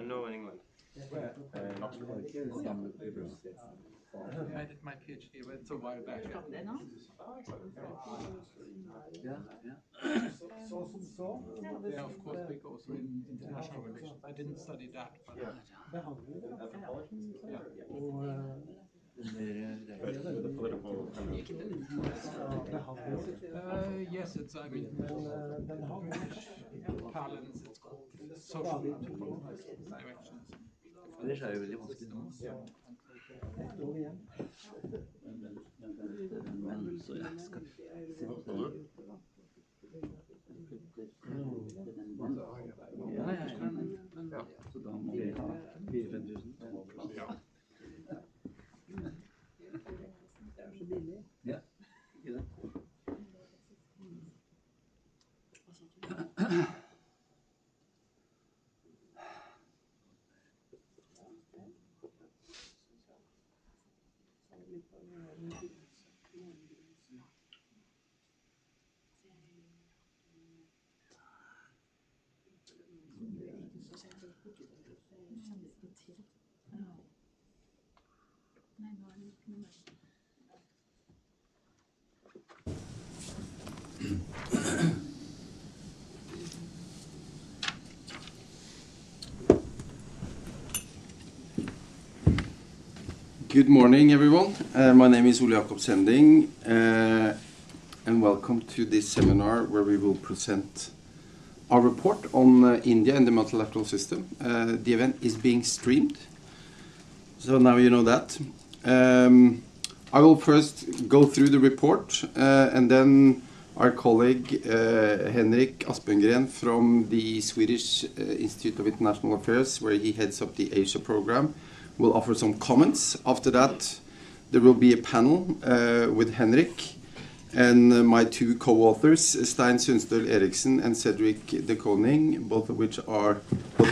No, in England. I did my PhD, but it's a while back. Yeah, of course, big also in international relations. I didn't study that, but But the political yes, it's, I mean, British parlance, it's called social directions. Ellers er det veldig vanskelig nå. Men så jeg skal se på det. Ja. Så da må vi ha 4-5 tusen. Ja. Det er så billig. Ja, ikke det? Good morning, everyone. My name is Ole Jakob Sending, and welcome to this seminar where we will present our report on India and the multilateral system. The event is being streamed, so now you know that. I will first go through the report, and then our colleague Henrik Aspengren from the Swedish Institute of International Affairs, where he heads up the Asia program, will offer some comments. After that, there will be a panel with Henrik and my two co-authors, Stein Sundstøl Eriksen and Cedric de Koning, both of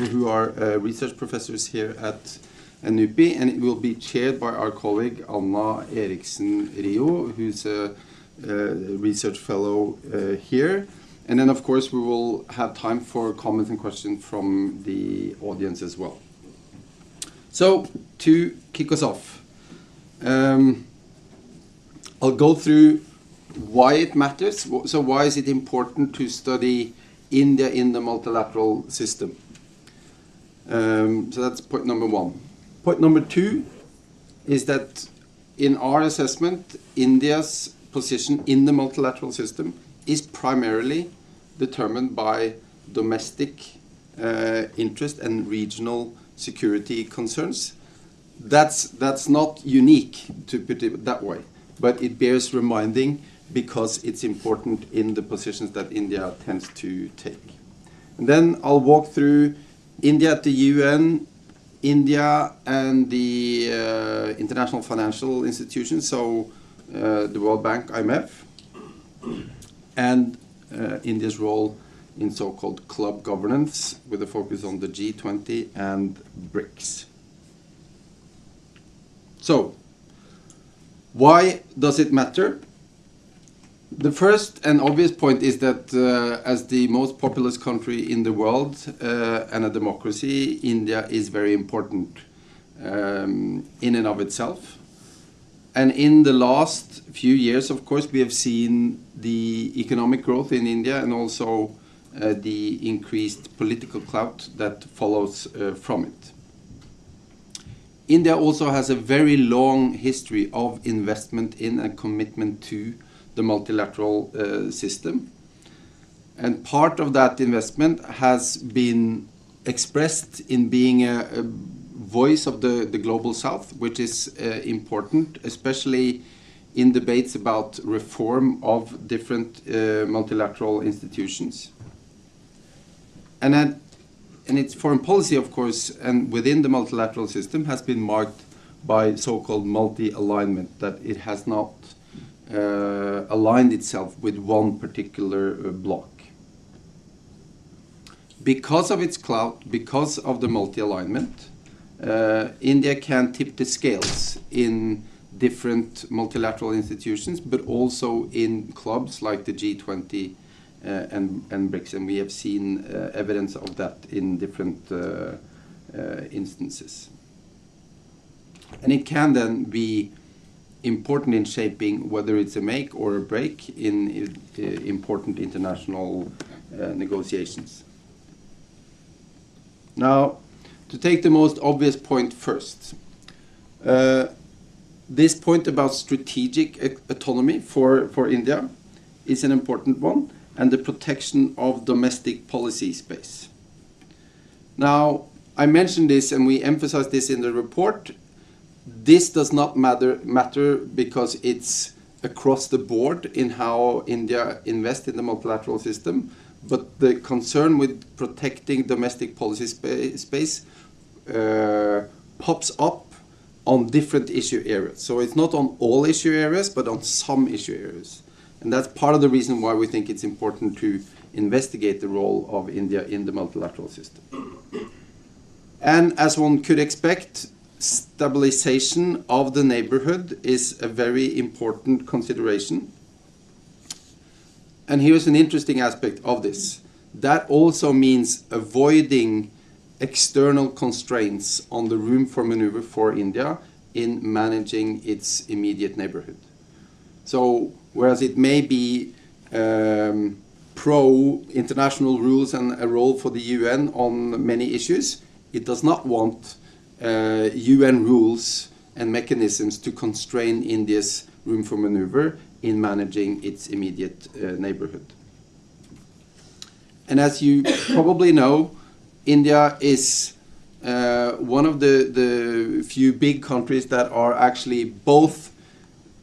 who are research professors here at NUPI, and it will be chaired by our colleague Anna Eriksen Rio, who's a research fellow here. And then, of course, we will have time for comments and questions from the audience as well. So, to kick us off, I'll go through why it matters. So why is it important to study India in the multilateral system? So that's point number one. Point number two is that in our assessment, India's position in the multilateral system is primarily determined by domestic interest and regional security concerns. That's not unique, to put it that way, but it bears reminding because it's important in the positions that India tends to take. And then I'll walk through India at the UN, India and the international financial institutions, so the World Bank, IMF, and India's role in so-called club governance with a focus on the G20 and BRICS. So, why does it matter? The first and obvious point is that as the most populous country in the world and a democracy, India is very important in and of itself. And in the last few years, of course, we have seen the economic growth in India and also the increased political clout that follows from it. India also has a very long history of investment in and commitment to the multilateral system. And part of that investment has been expressed in being a voice of the global south, which is important, especially in debates about reform of different multilateral institutions. And its foreign policy, of course, and within the multilateral system has been marked by so-called multi-alignment, that it has not aligned itself with one particular bloc. Because of its clout, because of the multi-alignment, India can tip the scales in different multilateral institutions, but also in clubs like the G20 and BRICS, and we have seen evidence of that in different instances. And it can then be important in shaping whether it's a make or a break in important international negotiations. Now, to take the most obvious point first, this point about strategic autonomy for India is an important one, and the protection of domestic policy space. Now, I mentioned this and we emphasize this in the report. This does not matter because it's across the board in how India invests in the multilateral system, but the concern with protecting domestic policy space pops up on different issue areas. So it's not on all issue areas, but on some issue areas. And that's part of the reason why we think it's important to investigate the role of India in the multilateral system. And as one could expect, stabilization of the neighborhood is a very important consideration. And here's an interesting aspect of this. That also means avoiding external constraints on the room for maneuver for India in managing its immediate neighborhood. So whereas it may be pro-international rules and a role for the UN on many issues, it does not want UN rules and mechanisms to constrain India's room for maneuver in managing its immediate neighborhood. And as you probably know, India is one of the few big countries that are actually both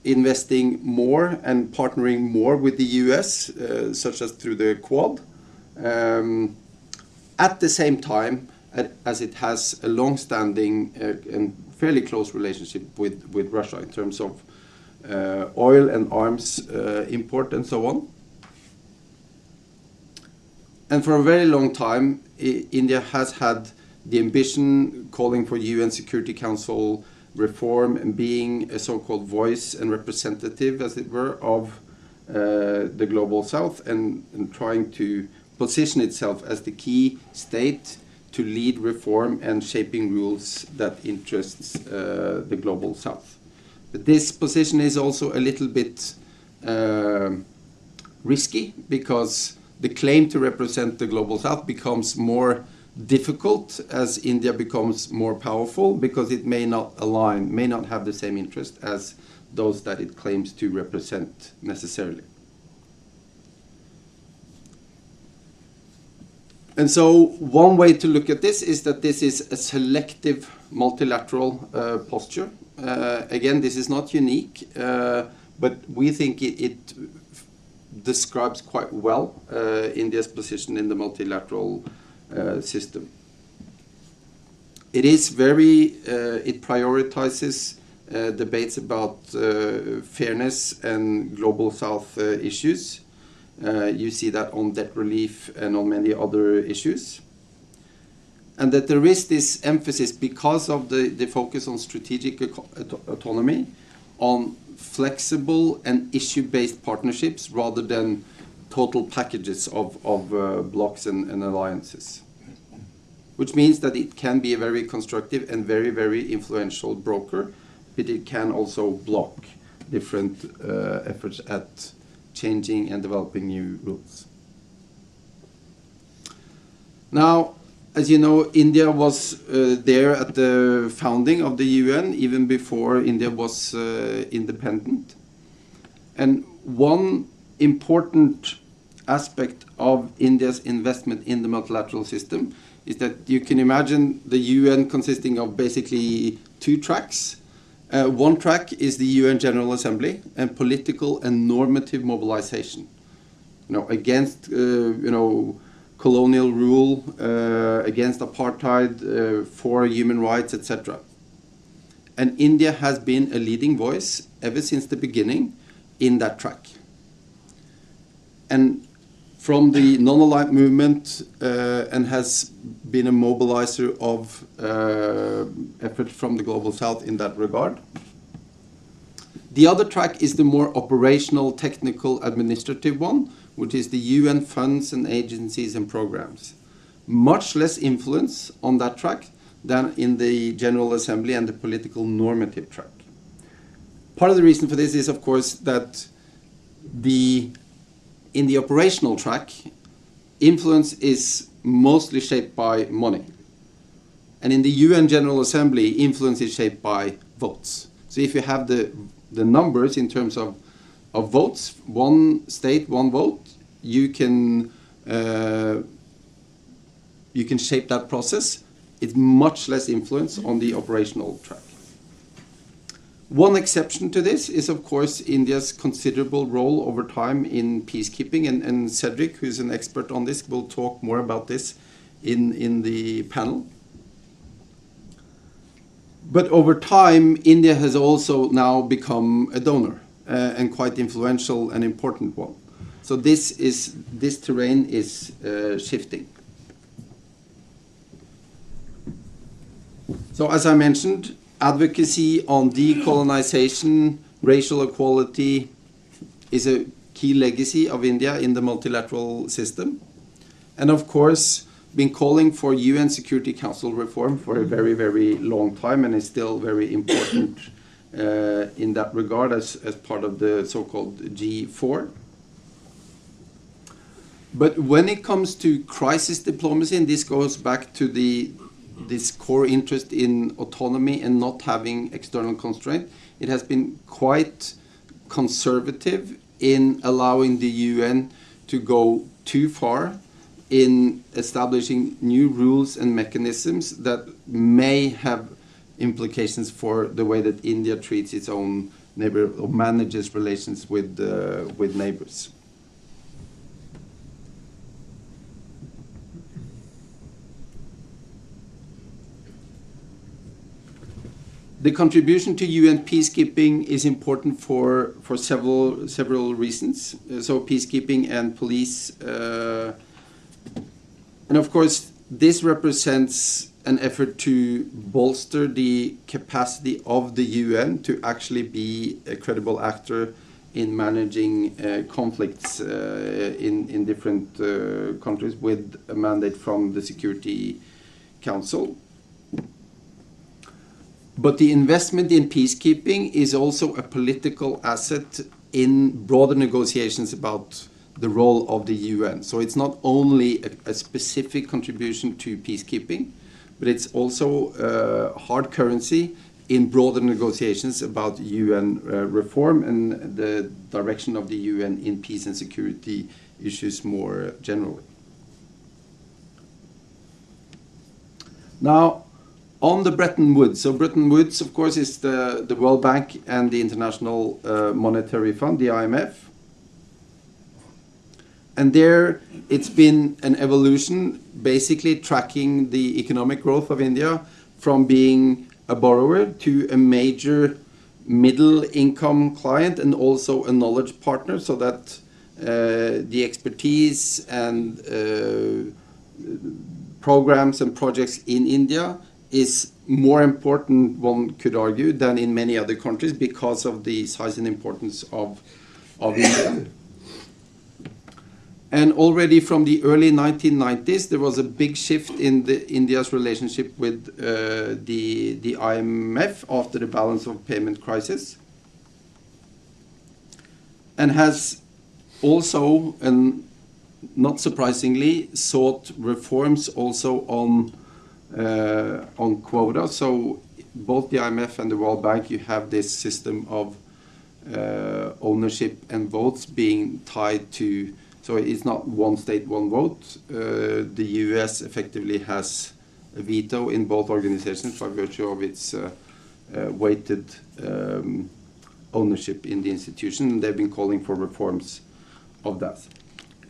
investing more and partnering more with the US, such as through the Quad, at the same time as it has a long-standing and fairly close relationship with Russia in terms of oil and arms import and so on. And for a very long time, India has had the ambition calling for UN Security Council reform and being a so-called voice and representative, as it were, of the global south and trying to position itself as the key state to lead reform and shaping rules that interests the global south. But this position is also a little bit risky because the claim to represent the global south becomes more difficult as India becomes more powerful because it may not align, may not have the same interest as those that it claims to represent necessarily. And so one way to look at this is that this is a selective multilateral posture. Again, this is not unique, but we think it describes quite well India's position in the multilateral system. It is very, it prioritizes debates about fairness and global south issues. You see that on debt relief and on many other issues. And that there is this emphasis because of the focus on strategic autonomy, on flexible and issue-based partnerships rather than total packages of blocks and alliances. Which means that it can be a very constructive and very, very influential broker, but it can also block different efforts at changing and developing new rules. Now, as you know, India was there at the founding of the UN, even before India was independent. And one important aspect of India's investment in the multilateral system is that you can imagine the UN consisting of basically two tracks. One track is the UN General Assembly and political and normative mobilization, against colonial rule, against apartheid, for human rights, etc. And India has been a leading voice ever since the beginning in that track. And from the non-aligned movement and has been a mobilizer of efforts from the global south in that regard. The other track is the more operational, technical, administrative one, which is the UN funds and agencies and programs. Much less influence on that track than in the General Assembly and the political normative track. Part of the reason for this is, of course, that in the operational track, influence is mostly shaped by money. And in the UN General Assembly, influence is shaped by votes. So if you have the numbers in terms of votes, one state, one vote, you can shape that process. It's much less influence on the operational track. One exception to this is, of course, India's considerable role over time in peacekeeping, and Cedric, who's an expert on this, will talk more about this in the panel. But over time, India has also now become a donor, and quite influential and important one. So this terrain is shifting. So as I mentioned, advocacy on decolonization, racial equality is a key legacy of India in the multilateral system. And of course, been calling for UN Security Council reform for a very, very long time, and is still very important in that regard as part of the so-called G4. But when it comes to crisis diplomacy, and this goes back to this core interest in autonomy and not having external constraint, it has been quite conservative in allowing the UN to go too far in establishing new rules and mechanisms that may have implications for the way that India treats its own neighbor or manages relations with neighbors. The contribution to UN peacekeeping is important for several reasons. So peacekeeping and police, and of course this represents an effort to bolster the capacity of the UN to actually be a credible actor in managing conflicts in different countries with a mandate from the Security Council. But the investment in peacekeeping is also a political asset in broader negotiations about the role of the UN. So it's not only a specific contribution to peacekeeping, but it's also hard currency in broader negotiations about UN reform and the direction of the UN in peace and security issues more generally. Now, on the Bretton Woods. So Bretton Woods, of course, is the World Bank and the International Monetary Fund, the IMF. And there it's been an evolution, basically tracking the economic growth of India from being a borrower to a major middle income client and also a knowledge partner, so that the expertise and programs and projects in India is more important, one could argue, than in many other countries because of the size and importance of India. And already from the early 1990s, there was a big shift in India's relationship with the IMF after the balance of payment crisis, and has also, and not surprisingly, sought reforms also on quota. So both the IMF and the World Bank, you have this system of ownership and votes being tied to, so it's not one state, one vote. The US effectively has a veto in both organizations by virtue of its weighted ownership in the institution. They've been calling for reforms of that.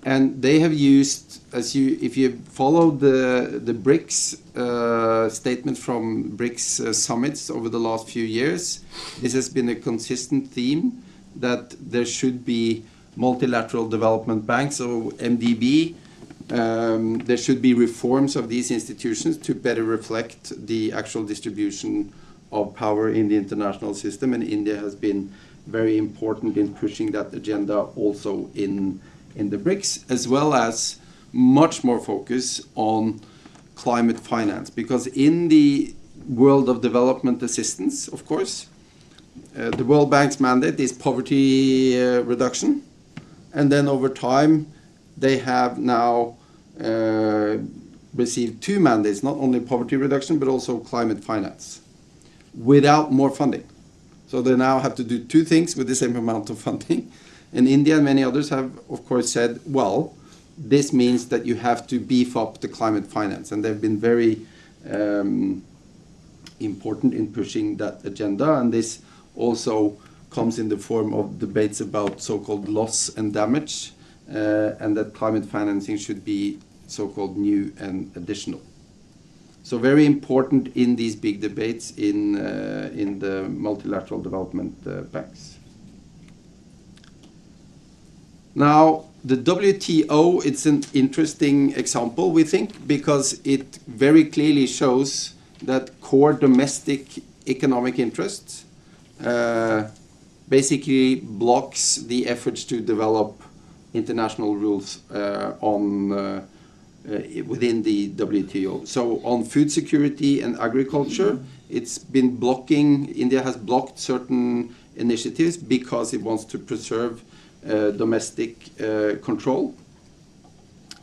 And they have used, if you follow the BRICS statement from BRICS summits over the last few years, this has been a consistent theme that there should be multilateral development banks, so MDB. There should be reforms of these institutions to better reflect the actual distribution of power in the international system, and India has been very important in pushing that agenda also in the BRICS, as well as much more focus on climate finance. Because in the world of development assistance, of course, the World Bank's mandate is poverty reduction. And then over time, they have now received 2 mandates, not only poverty reduction, but also climate finance, without more funding. So they now have to do 2 things with the same amount of funding. And India and many others have, of course, said, well, this means that you have to beef up the climate finance. And they've been very important in pushing that agenda. And this also comes in the form of debates about so-called loss and damage, and that climate financing should be so-called new and additional. So very important in these big debates in the multilateral development banks. Now, the WTO, it's an interesting example, we think, because it very clearly shows that core domestic economic interests basically blocks the efforts to develop international rules within the WTO. So on food security and agriculture, it's been blocking, India has blocked certain initiatives because it wants to preserve domestic control.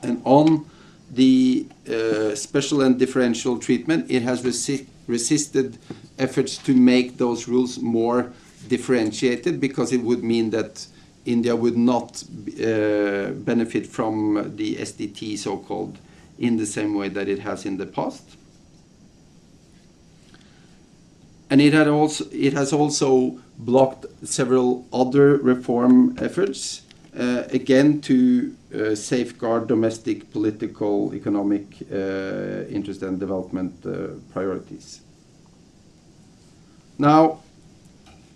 And on the special and differential treatment, it has resisted efforts to make those rules more differentiated, because it would mean that India would not benefit from the SDT, so-called, in the same way that it has in the past. And it has also blocked several other reform efforts, again to safeguard domestic political, economic interest and development priorities. Now,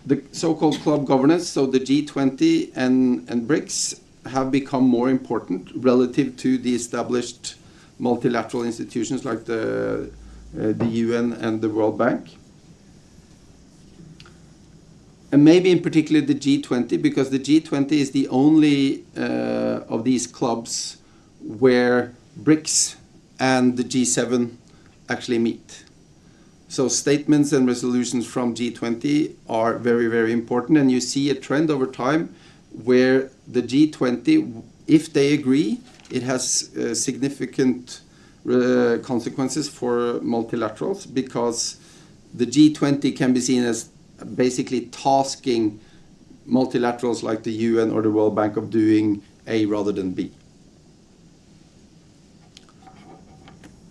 the so-called club governance, so the G20 and BRICS, have become more important relative to the established multilateral institutions like the UN and the World Bank. And maybe in particular the G20, because the G20 is the only of these clubs where BRICS and the G7 actually meet. So statements and resolutions from G20 are very, very important. And you see a trend over time where the G20, if they agree, it has significant consequences for multilaterals, because the G20 can be seen as basically tasking multilaterals like the UN or the World Bank of doing A rather than B.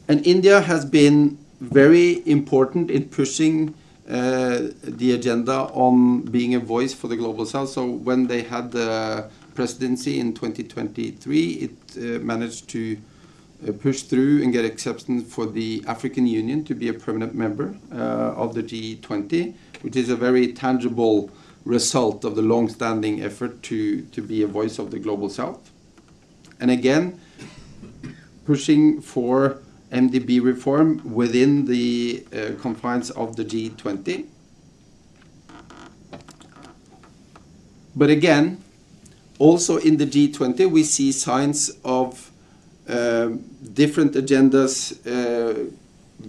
And India has been very important in pushing the agenda on being a voice for the Global South. So when they had the presidency in 2023, it managed to push through and get acceptance for the African Union to be a permanent member of the G20, which is a very tangible result of the long-standing effort to be a voice of the Global South. And again, pushing for MDB reform within the confines of the G20. But again, also in the G20, we see signs of different agendas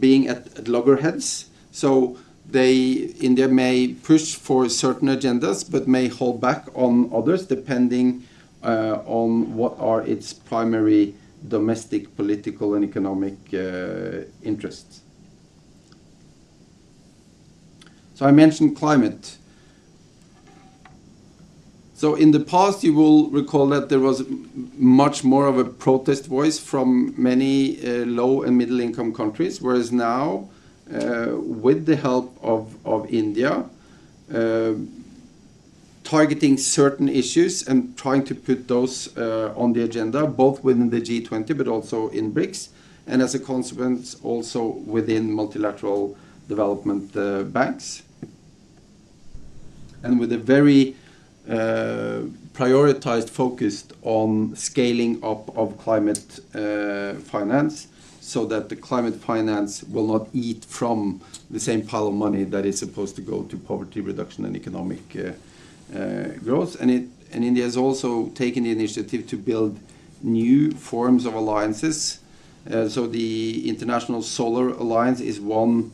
being at loggerheads. So India may push for certain agendas, but may hold back on others, depending on what are its primary domestic, political, and economic interests. So I mentioned climate. So in the past, you will recall that there was much more of a protest voice from many low and middle income countries, whereas now, with the help of India, targeting certain issues and trying to put those on the agenda, both within the G20 but also in BRICS, and as a consequence also within multilateral development banks. And with a very prioritized focus on scaling up of climate finance, so that the climate finance will not eat from the same pile of money that is supposed to go to poverty reduction and economic growth. And India has also taken the initiative to build new forms of alliances. So the International Solar Alliance is one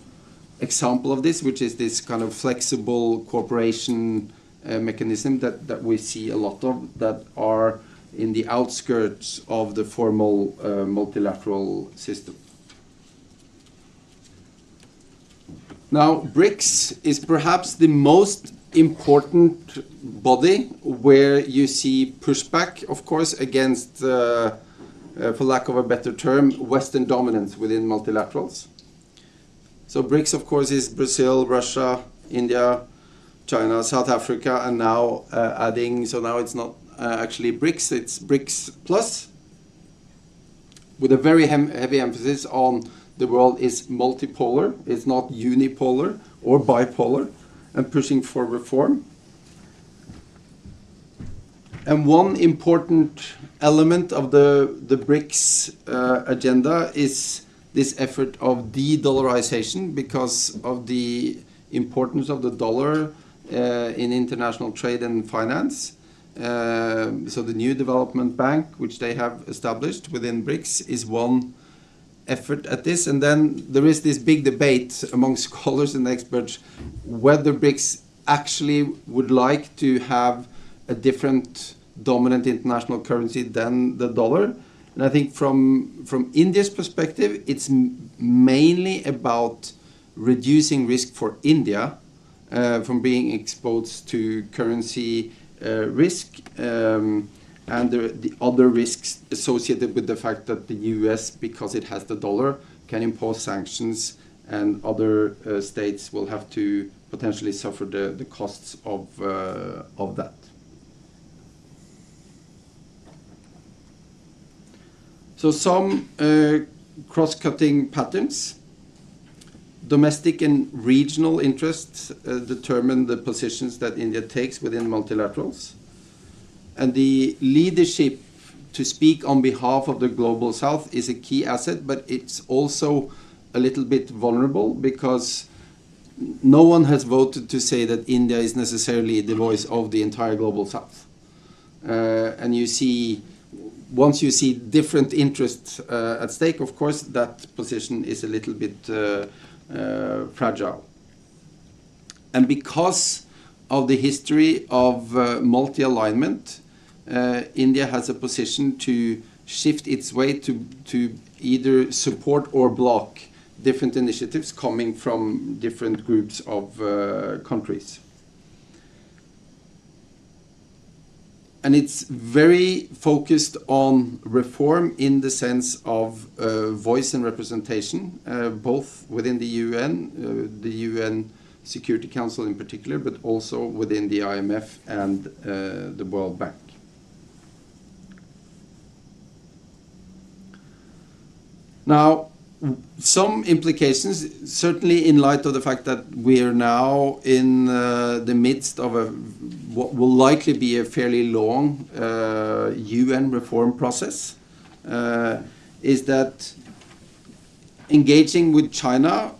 example of this, which is this kind of flexible cooperation mechanism that we see a lot of, that are in the outskirts of the formal multilateral system. Now, BRICS is perhaps the most important body where you see pushback, of course, against, for lack of a better term, Western dominance within multilaterals. So BRICS, of course, is Brazil, Russia, India, China, South Africa, and now adding, so now it's not actually BRICS, it's BRICS Plus, with a very heavy emphasis on the world is multipolar, it's not unipolar or bipolar, and pushing for reform. And one important element of the BRICS agenda is this effort of de-dollarization, because of the importance of the dollar in international trade and finance. So the new development bank, which they have established within BRICS, is one effort at this. And then there is this big debate among scholars and experts whether BRICS actually would like to have a different dominant international currency than the dollar. And I think from India's perspective, it's mainly about reducing risk for India from being exposed to currency risk and the other risks associated with the fact that the US, because it has the dollar, can impose sanctions, and other states will have to potentially suffer the costs of that. So some cross-cutting patterns. Domestic and regional interests determine the positions that India takes within multilaterals. And the leadership to speak on behalf of the global south is a key asset, but it's also a little bit vulnerable, because no one has voted to say that India is necessarily the voice of the entire global south. And you see, once you see different interests at stake, of course, that position is a little bit fragile. And because of the history of multi-alignment, India has a position to shift its way to either support or block different initiatives coming from different groups of countries. And it's very focused on reform in the sense of voice and representation, both within the UN Security Council in particular, but also within the IMF and the World Bank. Now, some implications, certainly in light of the fact that we are now in the midst of what will likely be a fairly long UN reform process, is that engaging with China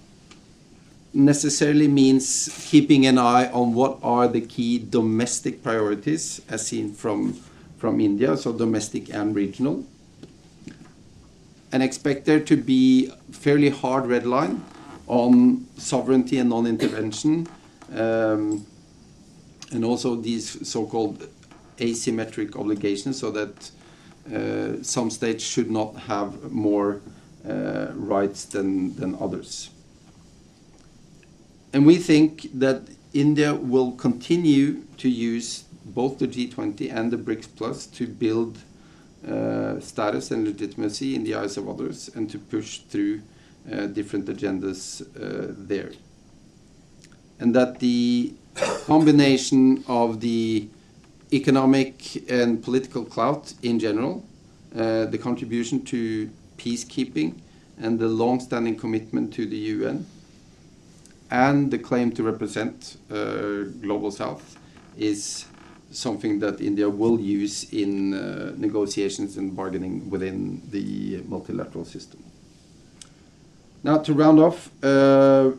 necessarily means keeping an eye on what are the key domestic priorities as seen from India, so domestic and regional. And expect there to be fairly hard red line on sovereignty and non-intervention, and also these so-called asymmetric obligations, so that some states should not have more rights than others. And we think that India will continue to use both the G20 and the BRICS Plus to build status and legitimacy in the eyes of others, and to push through different agendas there. And that the combination of the economic and political clout in general, the contribution to peacekeeping, and the long-standing commitment to the UN, and the claim to represent Global South is something that India will use in negotiations and bargaining within the multilateral system. Now, to round off, a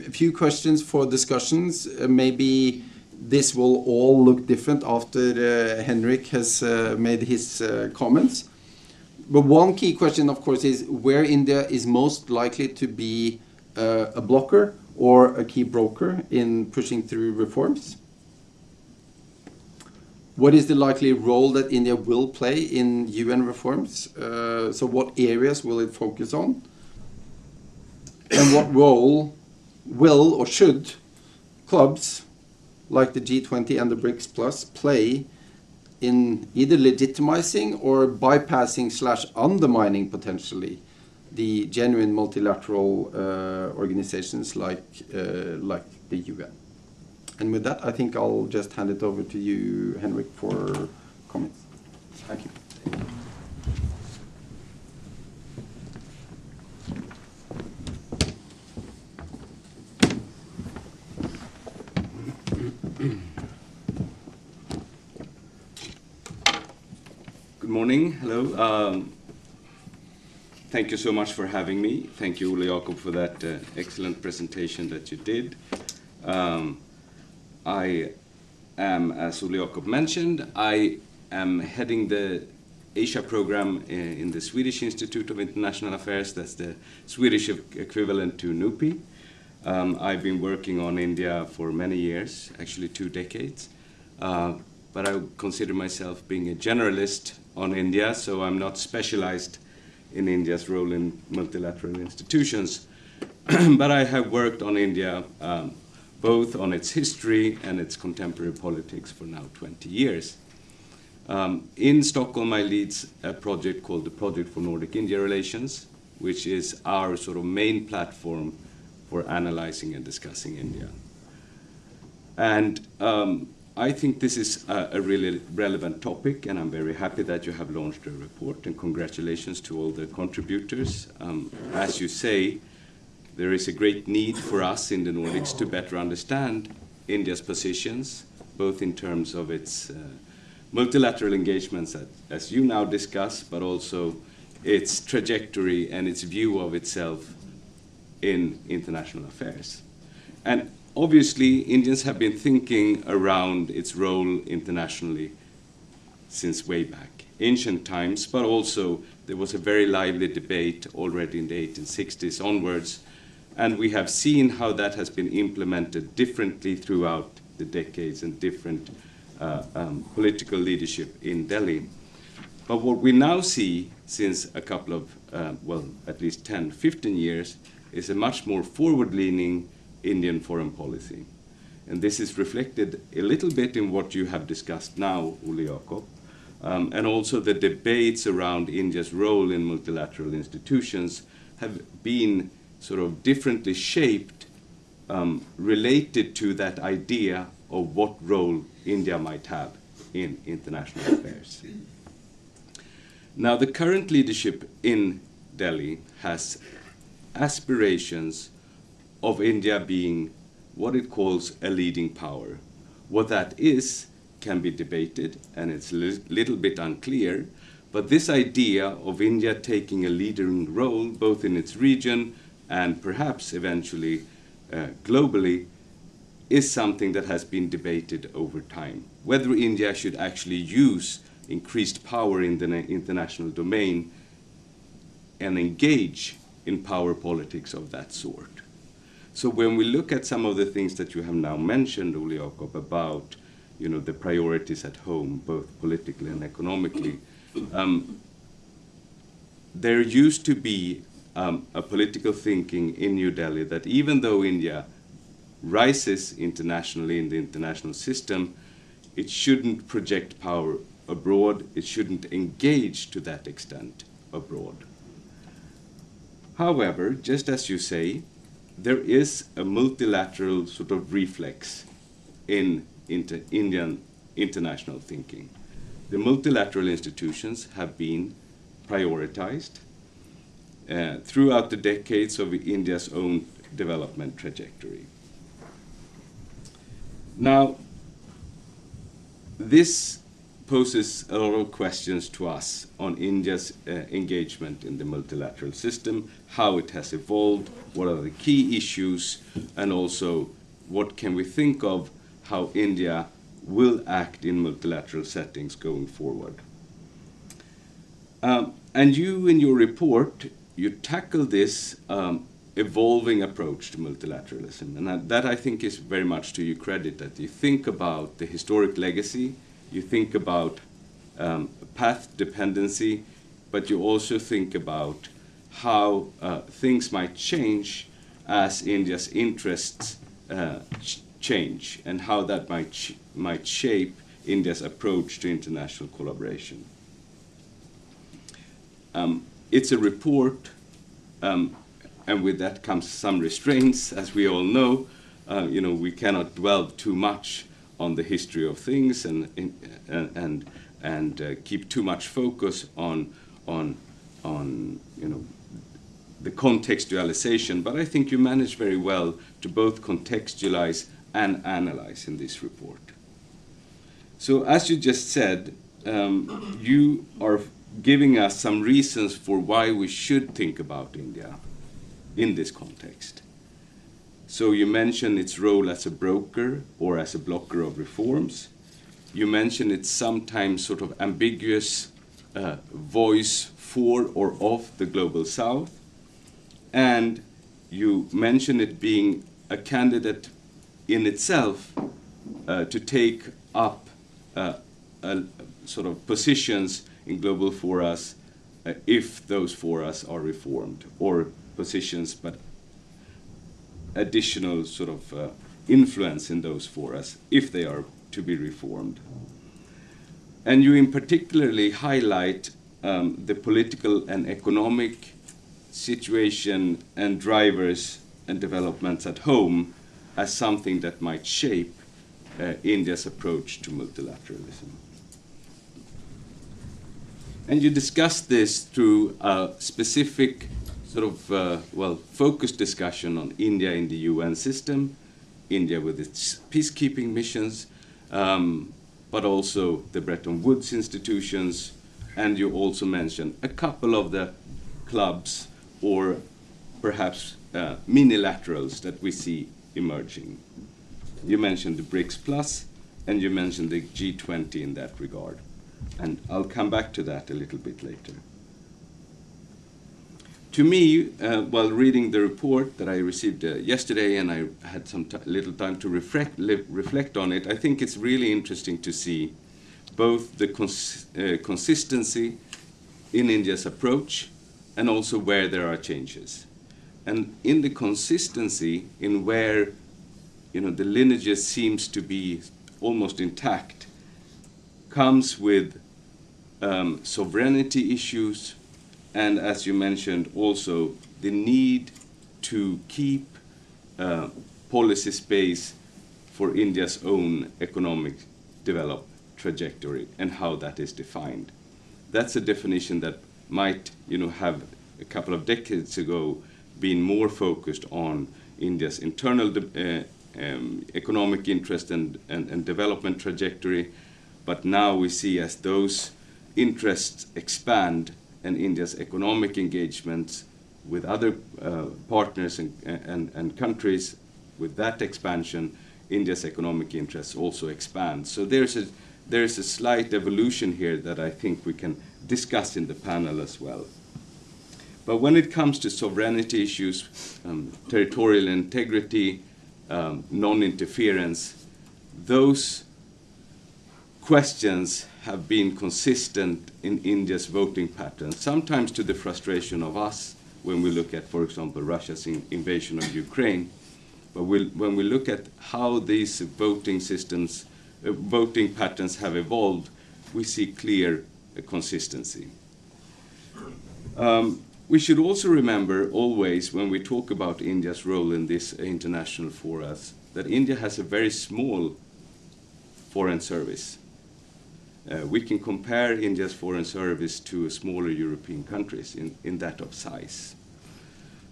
few questions for discussions. Maybe this will all look different after Henrik has made his comments. But one key question, of course, is where India is most likely to be a blocker or a key broker in pushing through reforms. What is the likely role that India will play in UN reforms? So what areas will it focus on? And what role will or should clubs like the G20 and the BRICS Plus play in either legitimizing or bypassing / undermining potentially the genuine multilateral organizations like the UN? And with that, I think I'll just hand it over to you, Henrik, for comments. Thank you. Good morning. Hello. Thank you so much for having me. Thank you, Ole Jakob, for that excellent presentation that you did. I am, as Ole Jakob mentioned, I am heading the Asia program in the Swedish Institute of International Affairs. That's the Swedish equivalent to NUPI. I've been working on India for many years, actually 2 decades. But I consider myself being a generalist on India, so I'm not specialized in India's role in multilateral institutions. But I have worked on India both on its history and its contemporary politics for now 20 years. In Stockholm, I lead a project called the Project for Nordic-India Relations, which is our sort of main platform for analyzing and discussing India. And I think this is a really relevant topic, and I'm very happy that you have launched a report, and congratulations to all the contributors. As you say, there is a great need for us in the Nordics to better understand India's positions, both in terms of its multilateral engagements, as you now discuss, but also its trajectory and its view of itself in international affairs. And obviously, Indians have been thinking around its role internationally since way back, ancient times, but also there was a very lively debate already in the 1860s onwards, and we have seen how that has been implemented differently throughout the decades and different political leadership in Delhi. But what we now see since a couple of, well, at least 10, 15 years, is a much more forward-leaning Indian foreign policy. And this is reflected a little bit in what you have discussed now, Ole Jakob, and also the debates around India's role in multilateral institutions have been sort of differently shaped, related to that idea of what role India might have in international affairs. Now, the current leadership in Delhi has aspirations of India being what it calls a leading power. What that is can be debated, and it's a little bit unclear, but this idea of India taking a leading role both in its region and perhaps eventually globally is something that has been debated over time. Whether India should actually use increased power in the international domain and engage in power politics of that sort. So when we look at some of the things that you have now mentioned, Ole Jakob, about the priorities at home, both politically and economically, there used to be a political thinking in New Delhi that even though India rises internationally in the international system, it shouldn't project power abroad, it shouldn't engage to that extent abroad. However, just as you say, there is a multilateral sort of reflex in Indian international thinking. The multilateral institutions have been prioritized throughout the decades of India's own development trajectory. Now, this poses a lot of questions to us on India's engagement in the multilateral system, how it has evolved, what are the key issues, and also what can we think of how India will act in multilateral settings going forward. And you, in your report, you tackle this evolving approach to multilateralism. And that I think is very much to your credit, that you think about the historic legacy, you think about path dependency, but you also think about how things might change as India's interests change, and how that might shape India's approach to international collaboration. It's a report, and with that comes some restraints, as we all know. We cannot dwell too much on the history of things and keep too much focus on the contextualization. But I think you manage very well to both contextualize and analyze in this report. So as you just said, you are giving us some reasons for why we should think about India in this context. So you mention its role as a broker or as a blocker of reforms. You mention its sometimes sort of ambiguous voice for or of the global south. And you mention it being a candidate in itself to take up sort of positions in global forums if those forums are reformed, or positions but additional sort of influence in those forums if they are to be reformed. And you in particularly highlight the political and economic situation and drivers and developments at home as something that might shape India's approach to multilateralism. And you discussed this through a specific sort of, focused discussion on India in the UN system, India with its peacekeeping missions, but also the Bretton Woods institutions, and you also mentioned a couple of the clubs or perhaps minilaterals that we see emerging. You mentioned the BRICS Plus, and you mentioned the G20 in that regard. And I'll come back to that a little bit later. To me, while reading the report that I received yesterday, and I had some little time to reflect on it, I think it's really interesting to see both the consistency in India's approach and also where there are changes. And in the consistency, in where the lineages seems to be almost intact, comes with sovereignty issues, and as you mentioned, also the need to keep policy space for India's own economic development trajectory and how that is defined. That's a definition that might, have a couple of decades ago been more focused on India's internal economic interest and development trajectory. But now we see as those interests expand and India's economic engagements with other partners and countries, with that expansion, India's economic interests also expand. So there's a slight evolution here that I think we can discuss in the panel as well. But when it comes to sovereignty issues, territorial integrity, non-interference, those questions have been consistent in India's voting patterns, sometimes to the frustration of us when we look at, for example, Russia's invasion of Ukraine. But when we look at how these voting systems, voting patterns have evolved, we see clear consistency. We should also remember always when we talk about India's role in this international forums that India has a very small foreign service. We can compare India's foreign service to smaller European countries in that of size.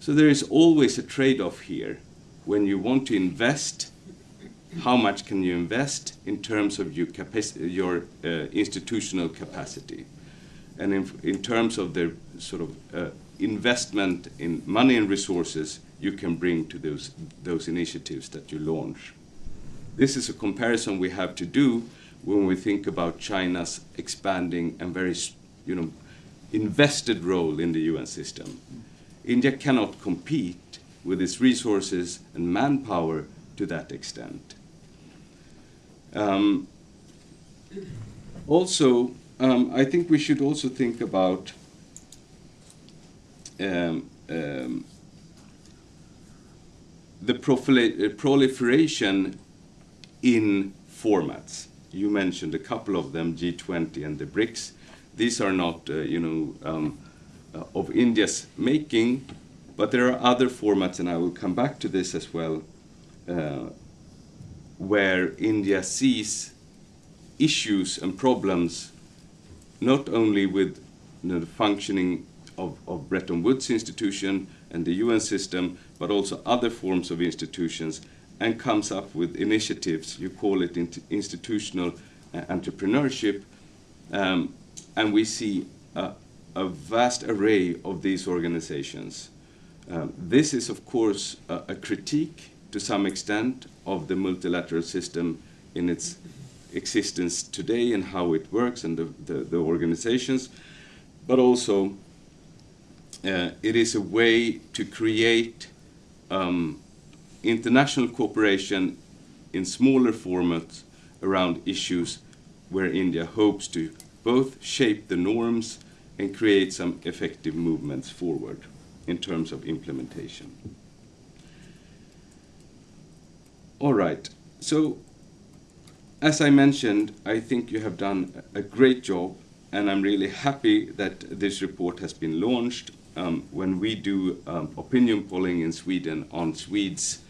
So there is always a trade-off here. When you want to invest, how much can you invest in terms of your institutional capacity? And in terms of the sort of investment in money and resources you can bring to those initiatives that you launch. This is a comparison we have to do when we think about China's expanding and very, invested role in the UN system. India cannot compete with its resources and manpower to that extent. Also, I think we should also think about the proliferation in formats. You mentioned a couple of them, G20 and the BRICS. These are not, of India's making, but there are other formats, and I will come back to this as well, where India sees issues and problems not only with the functioning of Bretton Woods institution and the UN system, but also other forms of institutions, and comes up with initiatives. You call it institutional entrepreneurship, and we see a vast array of these organizations. This is, of course, a critique to some extent of the multilateral system in its existence today and how it works and the organizations, but also it is a way to create international cooperation in smaller formats around issues where India hopes to both shape the norms and create some effective movements forward in terms of implementation. All right, so as I mentioned, I think you have done a great job, and I'm really happy that this report has been launched. When we do opinion polling in Sweden on Swedes'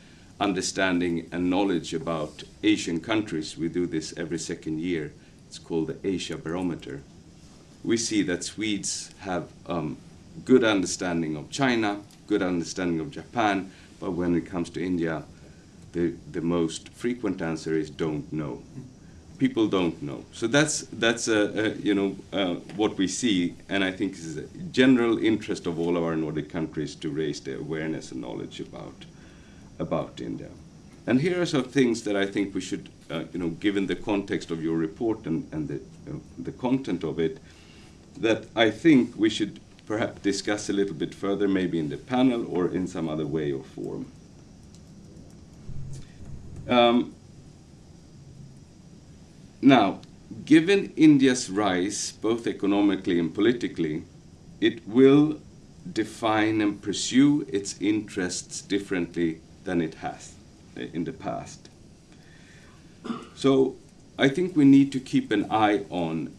understanding and knowledge about Asian countries, we do this every second year. It's called the Asia Barometer. We see that Swedes have good understanding of China, good understanding of Japan, but when it comes to India, the most frequent answer is don't know. People don't know. So that's what we see, and I think this is a general interest of all of our Nordic countries to raise the awareness and knowledge about India. And here are some things that I think we should, given the context of your report and the content of it, that I think we should perhaps discuss a little bit further, maybe in the panel or in some other way or form. Now, given India's rise, both economically and politically, it will define and pursue its interests differently than it has in the past. So I think we need to keep an eye on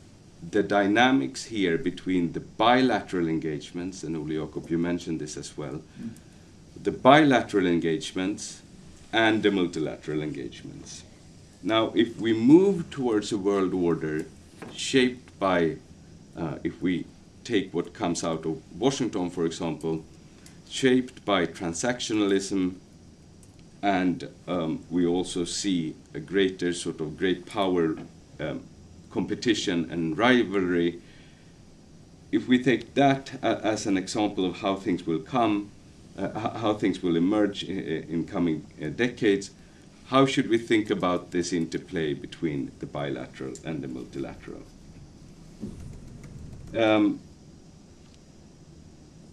the dynamics here between the bilateral engagements, and Ole Jakob, you mentioned this as well, the bilateral engagements and the multilateral engagements. Now, if we move towards a world order shaped by, if we take what comes out of Washington, for example, shaped by transactionalism, and we also see a greater sort of great power competition and rivalry, if we take that as an example of how things will come, how things will emerge in coming decades, how should we think about this interplay between the bilateral and the multilateral?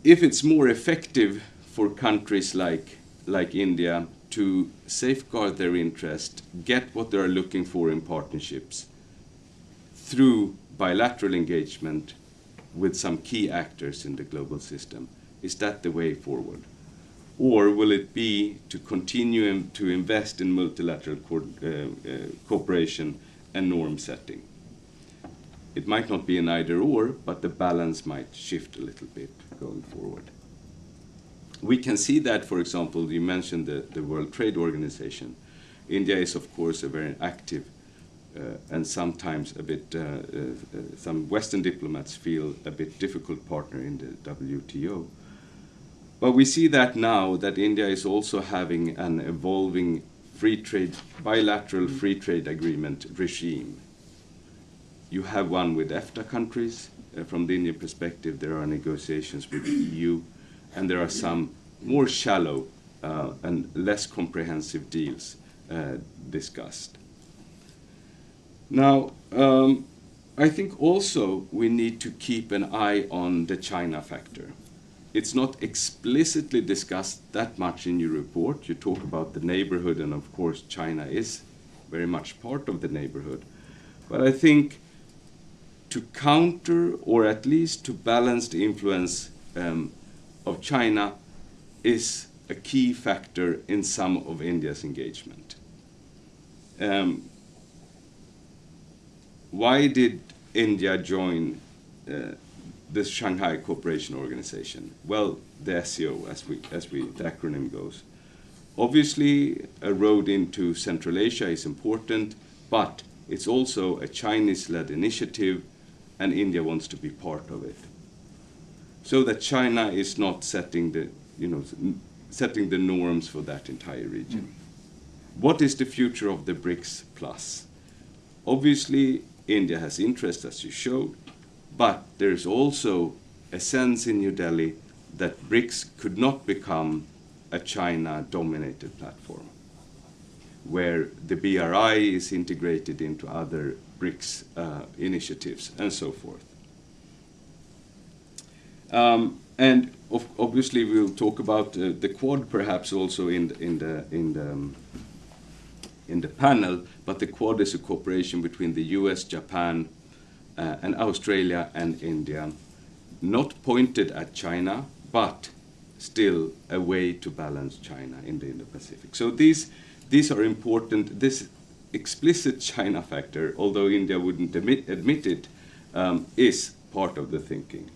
If it's more effective for countries like India to safeguard their interest, get what they're looking for in partnerships through bilateral engagement with some key actors in the global system, is that the way forward? Or will it be to continue to invest in multilateral cooperation and norm setting? It might not be an either or, but the balance might shift a little bit going forward. We can see that, for example, you mentioned the World Trade Organization. India is, of course, a very active and sometimes a bit, some Western diplomats feel a bit difficult partner in the WTO. But we see that now that India is also having an evolving free trade, bilateral free trade agreement regime. You have one with EFTA countries. From the Indian perspective, there are negotiations with the EU, and there are some more shallow and less comprehensive deals discussed. Now, I think also we need to keep an eye on the China factor. It's not explicitly discussed that much in your report. You talk about the neighborhood, and of course China is very much part of the neighborhood. But I think to counter, or at least to balance the influence of China, is a key factor in some of India's engagement. Why did India join the Shanghai Cooperation Organization? Well, the SCO, as the acronym goes. Obviously, a road into Central Asia is important, but it's also a Chinese-led initiative, and India wants to be part of it. So that China is not setting the norms for that entire region. What is the future of the BRICS Plus? Obviously, India has interest, as you showed, but there is also a sense in New Delhi that BRICS could not become a China-dominated platform, where the BRI is integrated into other BRICS initiatives and so forth. And obviously, we'll talk about the Quad perhaps also in the panel, but the Quad is a cooperation between the US, Japan, and Australia and India, not pointed at China, but still a way to balance China in the Indo-Pacific. So these are important. This explicit China factor, although India wouldn't admit it, is part of the thinking.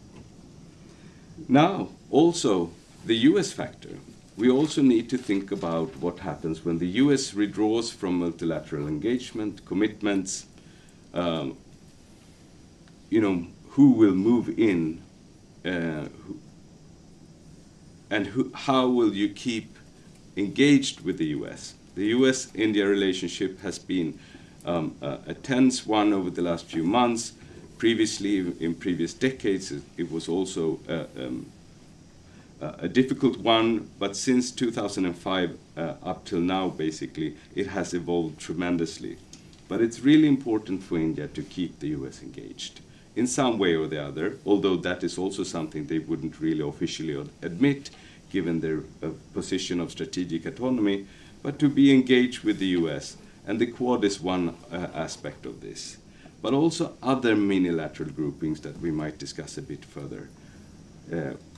Now, also, the US factor. We also need to think about what happens when the US withdraws from multilateral engagement, commitments, who will move in, and how will you keep engaged with the US? The US-India relationship has been a tense one over the last few months. Previously, in previous decades, it was also a difficult one, but since 2005 up till now, basically, it has evolved tremendously. But it's really important for India to keep the US engaged in some way or the other, although that is also something they wouldn't really officially admit, given their position of strategic autonomy, but to be engaged with the US. And the Quad is one aspect of this. But also other minilateral groupings that we might discuss a bit further.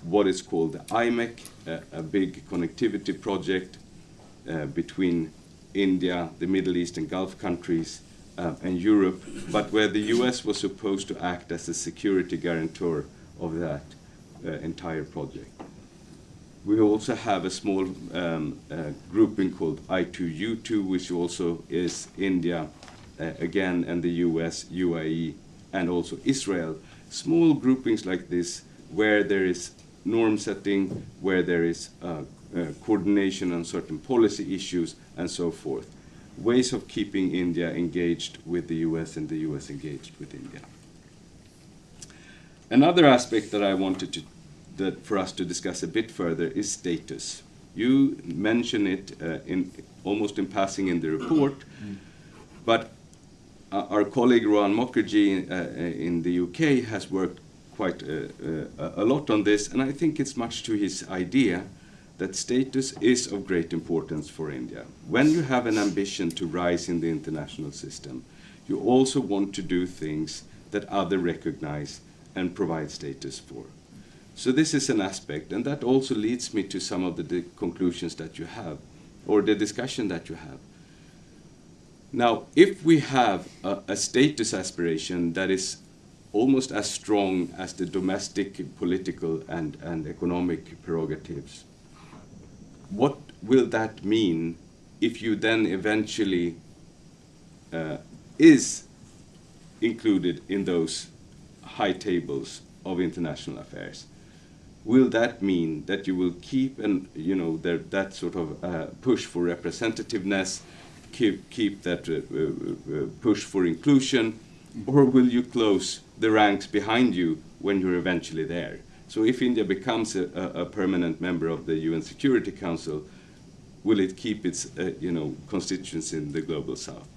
What is called the IMEC, a big connectivity project between India, the Middle East and Gulf countries, and Europe, but where the US was supposed to act as a security guarantor of that entire project. We also have a small grouping called I2U2, which also is India, again, and the US, UAE, and also Israel. Small groupings like this, where there is norm setting, where there is coordination on certain policy issues, and so forth. Ways of keeping India engaged with the US and the US engaged with India. Another aspect that I wanted for us to discuss a bit further is status. You mention it almost in passing in the report, but our colleague Rohan Mukherjee in the UK has worked quite a lot on this, and I think it's much to his idea that status is of great importance for India. When you have an ambition to rise in the international system, you also want to do things that others recognize and provide status for. So this is an aspect, and that also leads me to some of the conclusions that you have, or the discussion that you have. Now, if we have a status aspiration that is almost as strong as the domestic political and economic prerogatives, what will that mean if you then eventually is included in those high tables of international affairs? Will that mean that you will keep that sort of push for representativeness, keep that push for inclusion, or will you close the ranks behind you when you're eventually there? So if India becomes a permanent member of the UN Security Council, will it keep its constituents in the global south?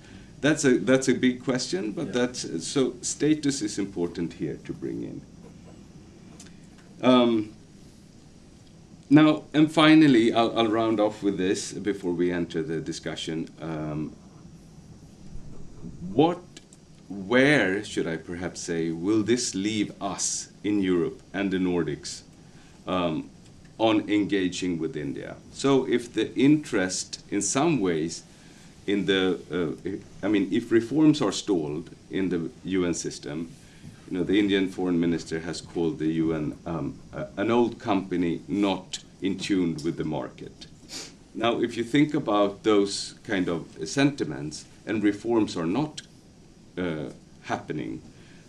That's a big question, but so status is important here to bring in. Now, and finally, I'll round off with this before we enter the discussion. Where should I perhaps say, will this leave us in Europe and the Nordics on engaging with India? So if the interest in some ways in the, if reforms are stalled in the UN system, the Indian foreign minister has called the UN an old company not in tune with the market. Now, if you think about those kind of sentiments and reforms are not happening,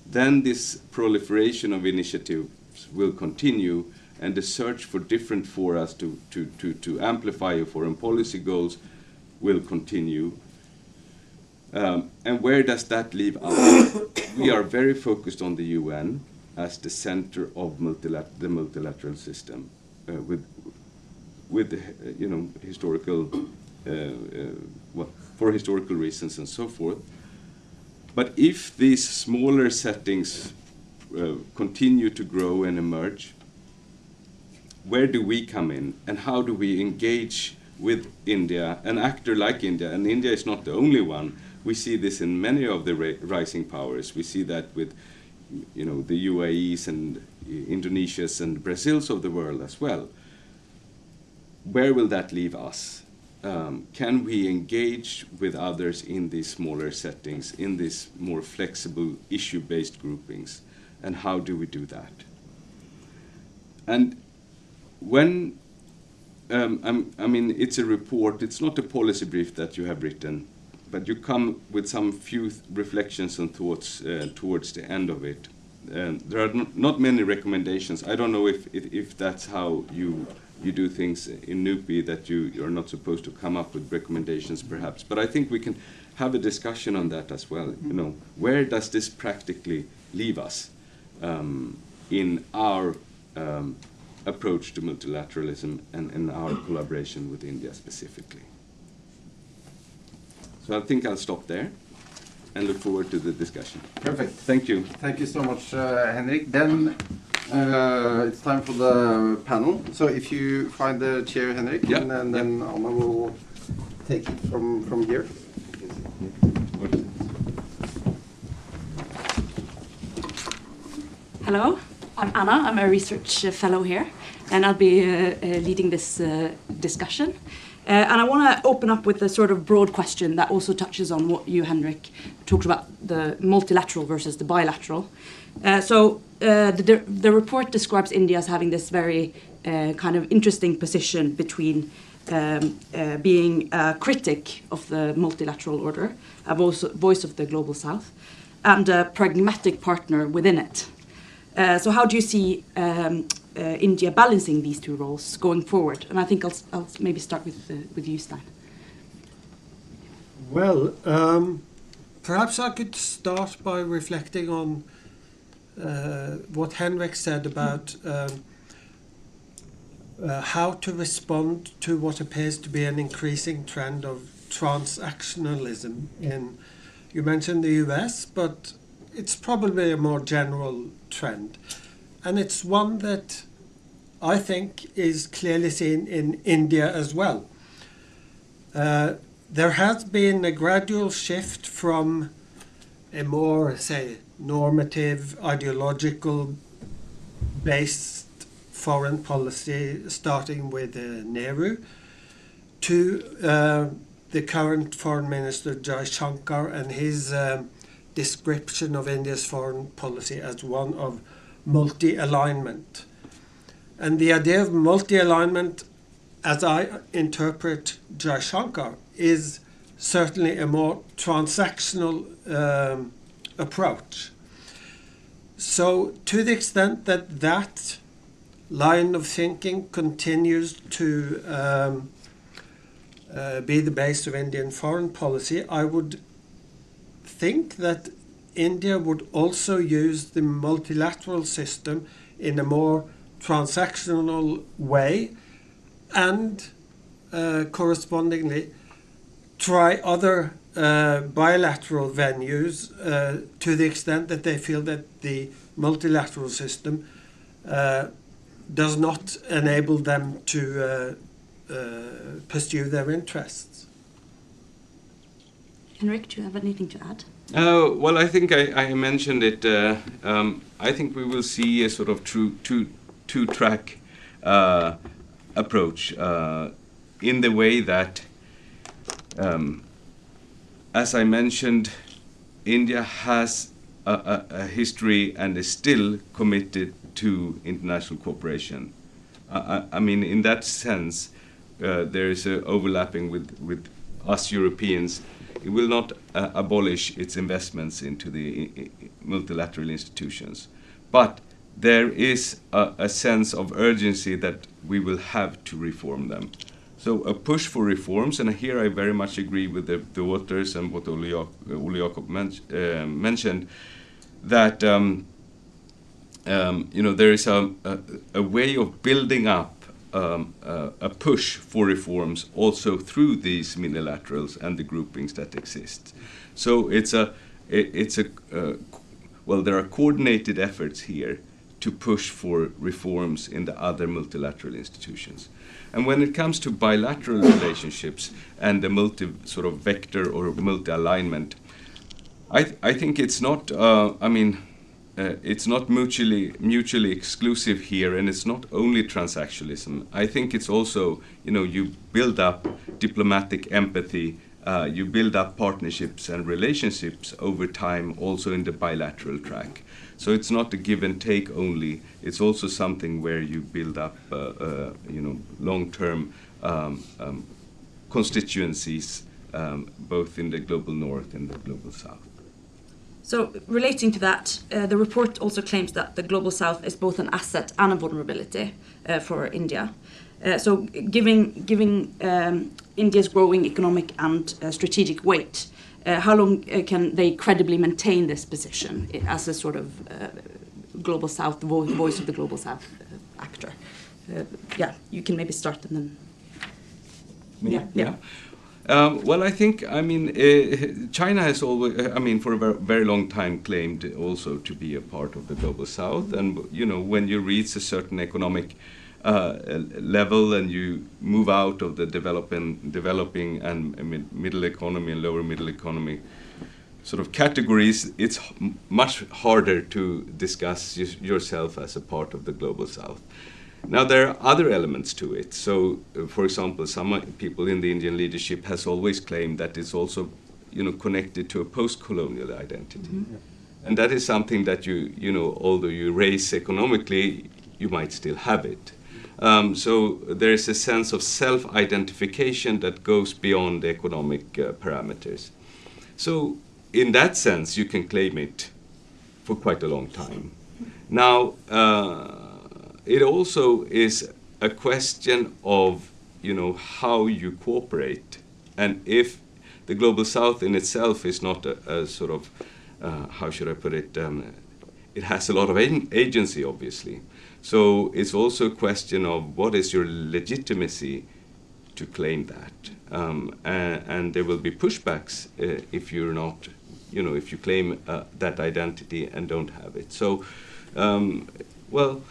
then this proliferation of initiatives will continue, and the search for different fora to amplify your foreign policy goals will continue. And where does that leave us? We are very focused on the UN as the center of the multilateral system, with historical, for historical reasons and so forth. But if these smaller settings continue to grow and emerge, where do we come in, and how do we engage with India, an actor like India? And India is not the only one. We see this in many of the rising powers. We see that with, the UAEs and Indonesias and Brazils of the world as well. Where will that leave us? Can we engage with others in these smaller settings, in these more flexible issue-based groupings? And how do we do that? And when, it's a report, it's not a policy brief that you have written, but you come with some few reflections and thoughts towards the end of it. There are not many recommendations. I don't know if that's how you do things in NUPI, that you're not supposed to come up with recommendations perhaps, but I think we can have a discussion on that as well. Where does this practically leave us in our approach to multilateralism and in our collaboration with India specifically? So I think I'll stop there and look forward to the discussion. Perfect. Thank you. Thank you so much, Henrik. Then it's time for the panel. So if you find the chair, Henrik, and then Anna will take it from here. Hello, I'm Anna. I'm a research fellow here, and I'll be leading this discussion. And I want to open up with a sort of broad question that also touches on what you, Henrik, talked about, the multilateral versus the bilateral. So the report describes India as having this very kind of interesting position between being a critic of the multilateral order, a voice of the global south, and a pragmatic partner within it. So how do you see India balancing these two roles going forward? And I think I'll maybe start with you, Stein. Well, perhaps I could start by reflecting on what Henrik said about how to respond to what appears to be an increasing trend of transactionalism in, you mentioned the US, but it's probably a more general trend. And it's one that I think is clearly seen in India as well. There has been a gradual shift from a more, say, normative, ideological based foreign policy, starting with Nehru, to the current Foreign Minister Jaishankar and his description of India's foreign policy as one of multi-alignment. And the idea of multi-alignment, as I interpret Jaishankar, is certainly a more transactional approach. So to the extent that that line of thinking continues to be the base of Indian foreign policy, I would think that India would also use the multilateral system in a more transactional way, and correspondingly try other bilateral venues to the extent that they feel that the multilateral system does not enable them to pursue their interests. Henrik, do you have anything to add? Well, I think I mentioned it. I think we will see a sort of two-track approach in the way that, as I mentioned, India has a history and is still committed to international cooperation. I mean, in that sense, there is a overlapping with us Europeans. It will not abolish its investments into the multilateral institutions. But there is a sense of urgency that we will have to reform them. So a push for reforms, and here I very much agree with the authors and what Ole Jakob mentioned, that there is a way of building up a push for reforms also through these minilaterals and the groupings that exist. So well, there are coordinated efforts here to push for reforms in the other multilateral institutions. And when it comes to bilateral relationships and the multi-sort of vector or multi-alignment, I think it's not, it's not mutually exclusive here, and it's not only transactionalism. I think it's also, you build up diplomatic empathy, you build up partnerships and relationships over time also in the bilateral track. So it's not a give and take only, it's also something where you build up, long-term constituencies, both in the global north and the global south. So relating to that, the report also claims that the global south is both an asset and a vulnerability for India. So giving India's growing economic and strategic weight, how long can they credibly maintain this position as a sort of global south, voice of the global south actor? You can maybe start and then... Yeah. Well, I think, China has always, for a very long time claimed also to be a part of the global south. And, when you reach a certain economic level and you move out of the developing and middle economy and lower middle economy sort of categories, it's much harder to discuss yourself as a part of the global south. Now, there are other elements to it. So, for example, some people in the Indian leadership has always claimed that it's also, connected to a post-colonial identity. Mm-hmm. And that is something that although you raise economically, you might still have it. So there is a sense of self-identification that goes beyond the economic parameters. So, in that sense, you can claim it for quite a long time. Now, it also is a question of, how you cooperate, and if the global south in itself is not a sort of, how should I put it? It has a lot of agency, obviously. So it's also a question of what is your legitimacy to claim that, and there will be pushbacks if you're not, if you claim that identity and don't have it. So, well.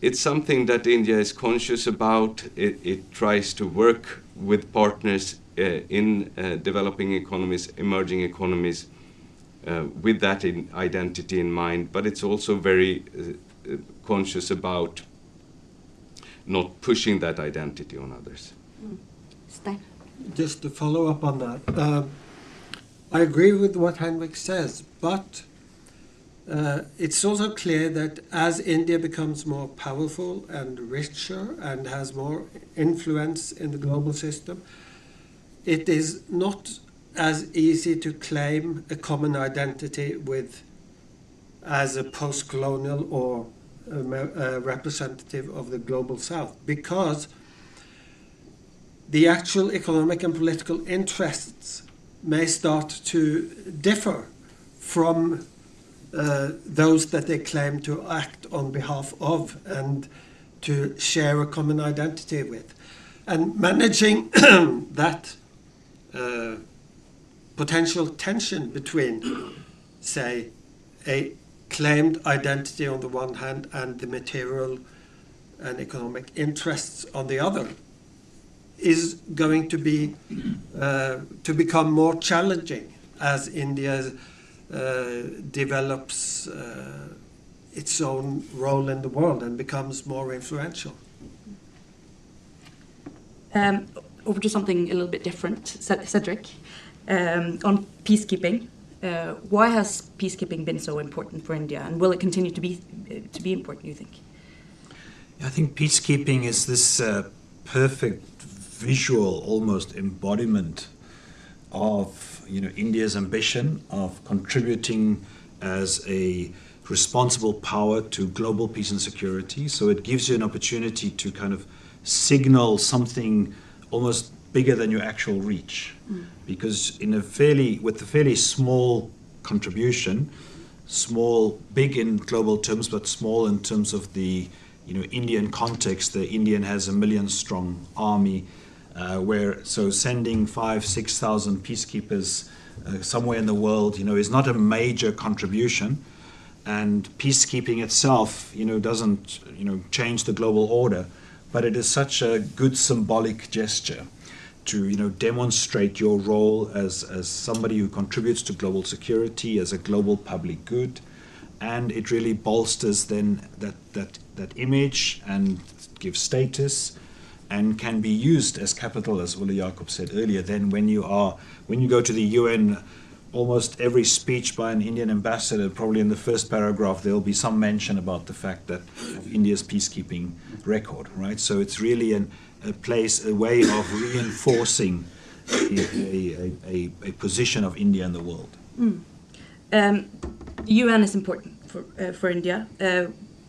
It's something that India is conscious about. It tries to work with partners in developing economies, emerging economies, with that identity in mind. But it's also very conscious about not pushing that identity on others. Stein? Just to follow up on that, I agree with what Henrik says, but it's also clear that as India becomes more powerful and richer and has more influence in the global system, it is not as easy to claim a common identity as a post-colonial or a representative of the global south, because the actual economic and political interests may start to differ from those that they claim to act on behalf of and to share a common identity with. And managing that potential tension between, say, a claimed identity on the one hand and the material and economic interests on the other is going to be to become more challenging as India develops its own role in the world and becomes more influential. Over to something a little bit different, Cedric, on peacekeeping. Why has peacekeeping been so important for India, and will it continue to be important, do you think? I think peacekeeping is this perfect visual, almost embodiment of India's ambition of contributing as a responsible power to global peace and security. So it gives you an opportunity to kind of signal something almost bigger than your actual reach, because with a fairly small contribution, big in global terms, but small in terms of the Indian context. The Indian has a 1 million strong army, so sending 5,000-6,000 peacekeepers somewhere in the world, is not a major contribution. And peacekeeping itself, doesn't, change the global order, but it is such a good symbolic gesture to, demonstrate your role as somebody who contributes to global security, as a global public good, and it really bolsters then that image and gives status, and can be used as capital, as Ole Jakob said earlier. Then when you go to the UN, almost every speech by an Indian ambassador, probably in the first paragraph, there'll be some mention about the fact that of India's peacekeeping record, right? So it's really a way of reinforcing a position of India in the world. The UN is important for India.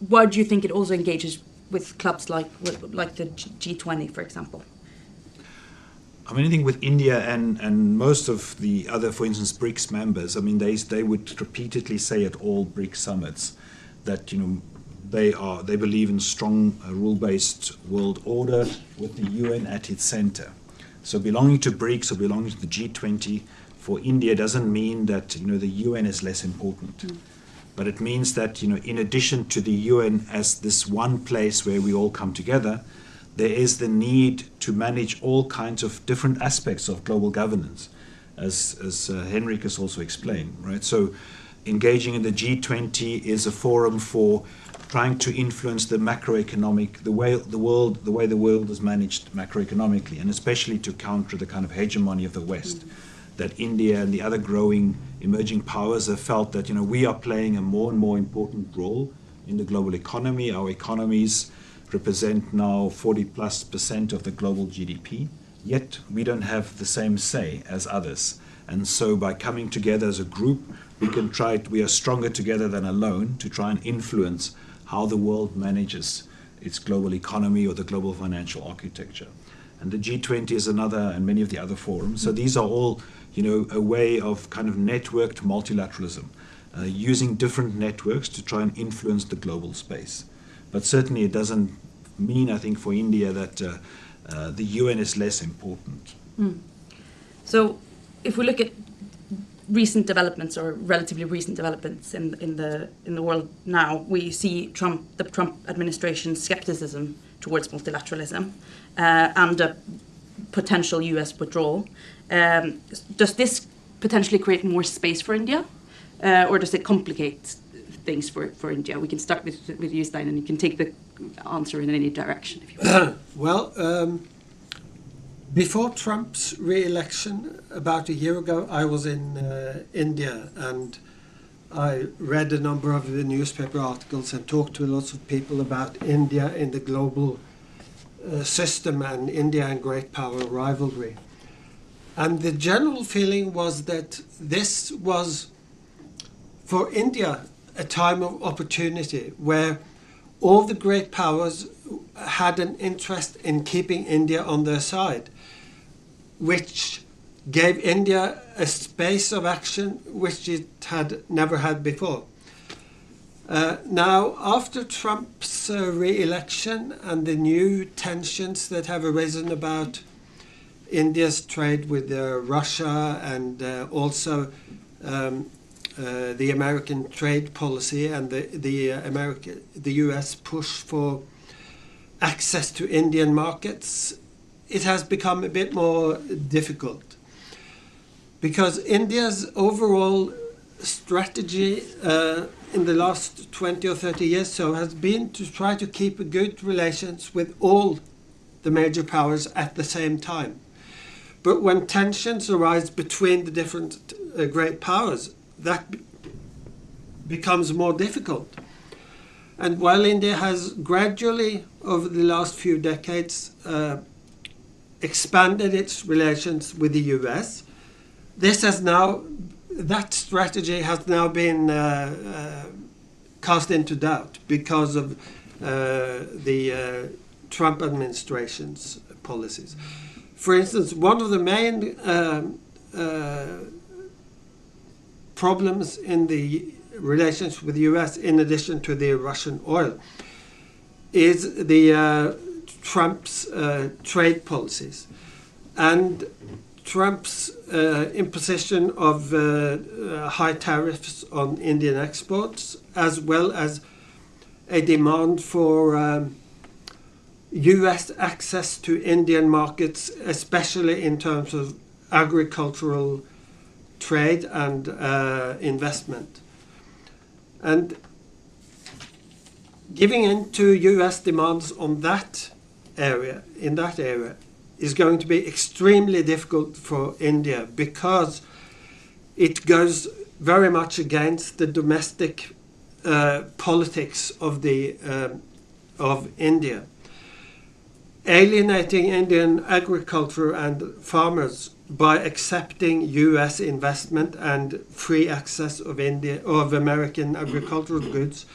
Why do you think it also engages with clubs like the G20, for example? I mean, I think with India and most of the other, for instance, BRICS members, I mean, they would repeatedly say at all BRICS summits that, they believe in strong rule-based world order with the UN at its center. So belonging to BRICS or belonging to the G20 for India doesn't mean that, the UN is less important. But it means that, in addition to the UN as this one place where we all come together, there is the need to manage all kinds of different aspects of global governance, as Henrik has also explained, right? So engaging in the G20 is a forum for trying to influence the macroeconomic, the way the world is managed macroeconomically, and especially to counter the kind of hegemony of the West, that India and the other growing emerging powers have felt that, we are playing a more and more important role in the global economy. Our economies represent now 40+% of the global GDP, yet we don't have the same say as others. And so by coming together as a group, we are stronger together than alone to try and influence how the world manages its global economy or the global financial architecture. And the G20 is another, and many of the other forums. So these are all, a way of kind of networked multilateralism, using different networks to try and influence the global space. But certainly it doesn't mean, I think, for India that the UN is less important. So if we look at recent developments, or relatively recent developments in the world now, we see the Trump administration's skepticism towards multilateralism and a potential US withdrawal. Does this potentially create more space for India, or does it complicate things for India? We can start with you, Stein, and you can take the answer in any direction if you want. Well, before Trump's re-election, about a year ago, I was in India, and I read a number of the newspaper articles and talked to lots of people about India in the global system, and India and great power rivalry. And the general feeling was that this was, for India, a time of opportunity where all the great powers had an interest in keeping India on their side, which gave India a space of action which it had never had before. Now, after Trump's re-election and the new tensions that have arisen about India's trade with Russia and also the American trade policy and the US push for access to Indian markets, it has become a bit more difficult. Because India's overall strategy in the last 20 or 30 years so has been to try to keep good relations with all the major powers at the same time. But when tensions arise between the different great powers, that becomes more difficult. And while India has gradually, over the last few decades, expanded its relations with the US, that strategy has now been cast into doubt because of the Trump administration's policies. For instance, one of the main problems in the relations with the US, in addition to the Russian oil, is the Trump's trade policies. And Trump's imposition of high tariffs on Indian exports, as well as a demand for US access to Indian markets, especially in terms of agricultural trade and investment. And giving in to US demands on that area, is going to be extremely difficult for India because it goes very much against the domestic politics of India. Alienating Indian agriculture and farmers by accepting US investment and free access of American agricultural goods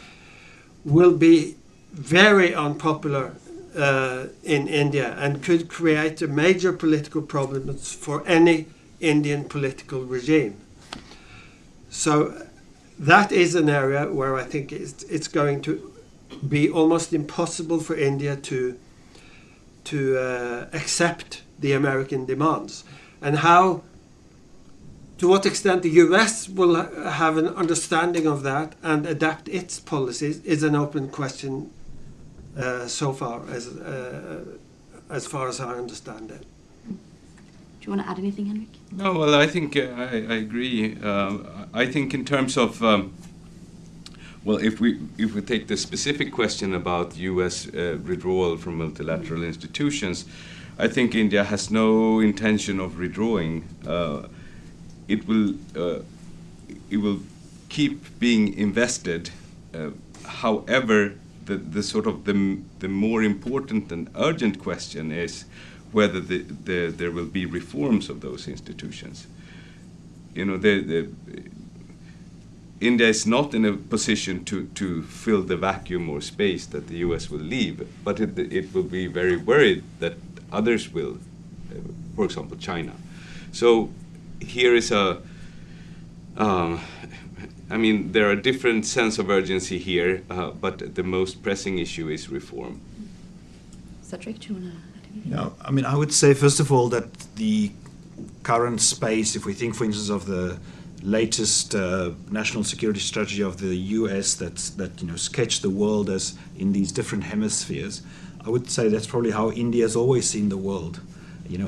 will be very unpopular in India and could create a major political problems for any Indian political regime. So that is an area where I think it's going to be almost impossible for India to accept the American demands. And to what extent the US will have an understanding of that and adapt its policies is an open question so far, as far as I understand it. Do you want to add anything, Henrik? No, well, I think I agree. I think in terms of well, if we take the specific question about U.S. withdrawal from multilateral institutions, I think India has no intention of withdrawing. It will keep being invested. However, the more important and urgent question is whether there will be reforms of those institutions. You know, India is not in a position to fill the vacuum or space that the U.S. will leave, but it will be very worried that others will, for example, China. So here is I mean, there are different sense of urgency here, but the most pressing issue is reform. Cedric, do you want to add anything? No, I mean, I would say, first of all, that the current space, if we think, for instance, of the latest national security strategy of the US that sketched the world as in these different hemispheres, I would say that's probably how India has always seen the world,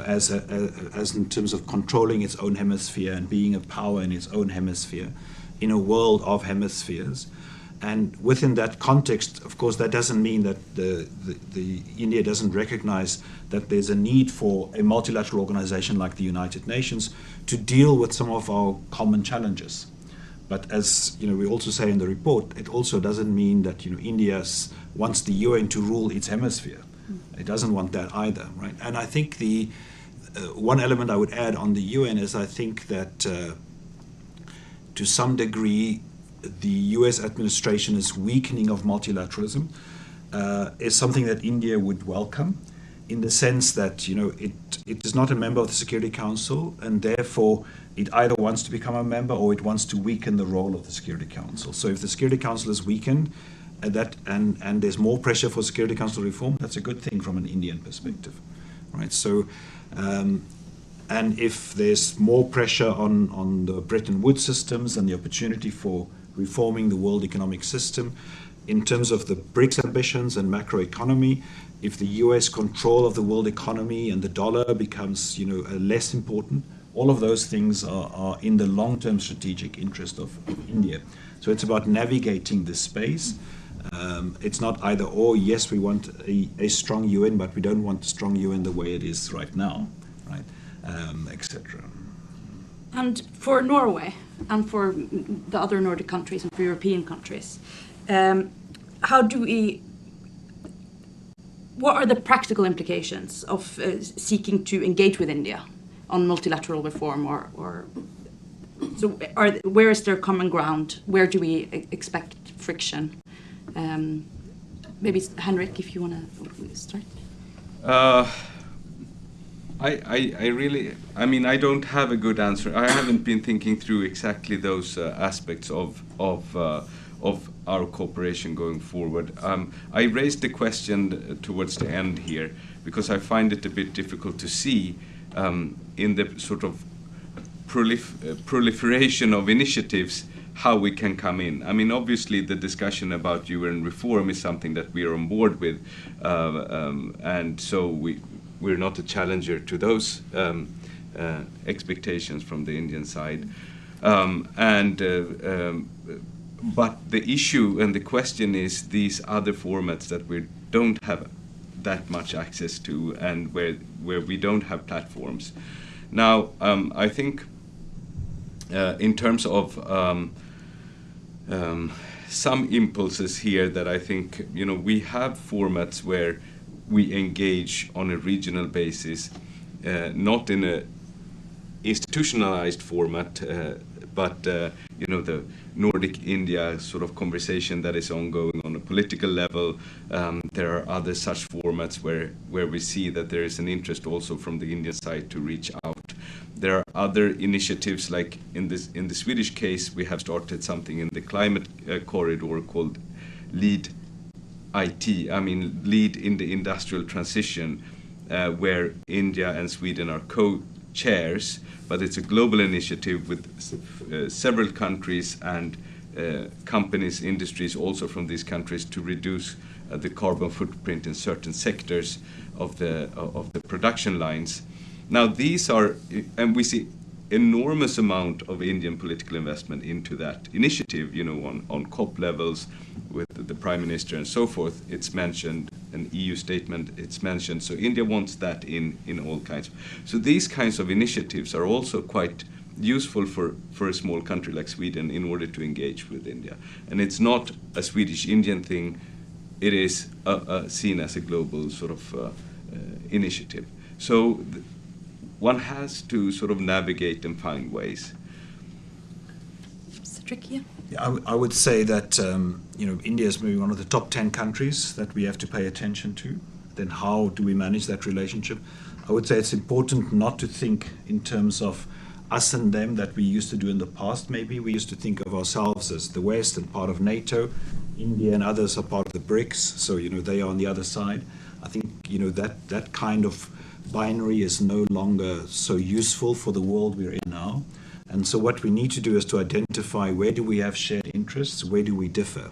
as in terms of controlling its own hemisphere and being a power in its own hemisphere, in a world of hemispheres. And within that context, of course, that doesn't mean that the India doesn't recognize that there's a need for a multilateral organization like the United Nations to deal with some of our common challenges. But as we also say in the report, it also doesn't mean that India wants the UN to rule its hemisphere. It doesn't want that either, right? And I think the one element I would add on the UN is I think that to some degree the US administration's weakening of multilateralism is something that India would welcome. in the sense that it is not a member of the Security Council, and therefore it either wants to become a member or it wants to weaken the role of the Security Council. So if the Security Council is weakened, and there's more pressure for Security Council reform, that's a good thing from an Indian perspective, right? So, and if there's more pressure on the Bretton Woods systems and the opportunity for reforming the world economic system, in terms of the BRICS ambitions and macroeconomy, if the US control of the world economy and the dollar becomes, less important, all of those things are in the long-term strategic interest of India. So it's about navigating this space. It's not either or. Yes, we want a strong UN, but we don't want a strong UN the way it is right now, right? Etc. And for Norway and for the other Nordic countries and for European countries, what are the practical implications of seeking to engage with India on multilateral reform, where is there common ground? Where do we expect friction? Maybe Henrik, if you want to start. I don't have a good answer. I haven't been thinking through exactly those aspects of our cooperation going forward. I raised the question towards the end here because I find it a bit difficult to see in the sort of proliferation of initiatives how we can come in. I mean, obviously the discussion about UN reform is something that we are on board with, and so we're not a challenger to those expectations from the Indian side. But the issue and the question is these other formats that we don't have that much access to and where we don't have platforms. Now, I think in terms of some impulses here that I think, we have formats where we engage on a regional basis, not in a institutionalized format, but the Nordic-India sort of conversation that is ongoing on a political level. There are other such formats where we see that there is an interest also from the Indian side to reach out. There are other initiatives, like in the Swedish case, we have started something in the climate corridor called Lead Lead in the Industrial Transition, where India and Sweden are co-chairs, but it's a global initiative with several countries and companies, industries also from these countries to reduce the carbon footprint in certain sectors of the production lines. Now these are, and we see enormous amount of Indian political investment into that initiative, on COP levels with the Prime Minister and so forth. It's mentioned, an EU statement, it's mentioned. So India wants that in all kinds. So these kinds of initiatives are also quite useful for a small country like Sweden in order to engage with India. And it's not a Swedish-Indian thing, it is seen as a global sort of initiative. So one has to sort of navigate and find ways. It's tricky. Yeah, I would say that India is maybe one of the top 10 countries that we have to pay attention to. Then how do we manage that relationship? I would say it's important not to think in terms of us and them that we used to do in the past. Maybe we used to think of ourselves as the West and part of NATO. India and others are part of the BRICS, so they are on the other side. I think that kind of binary is no longer so useful for the world we're in now. And so what we need to do is to identify where do we have shared interests, where do we differ,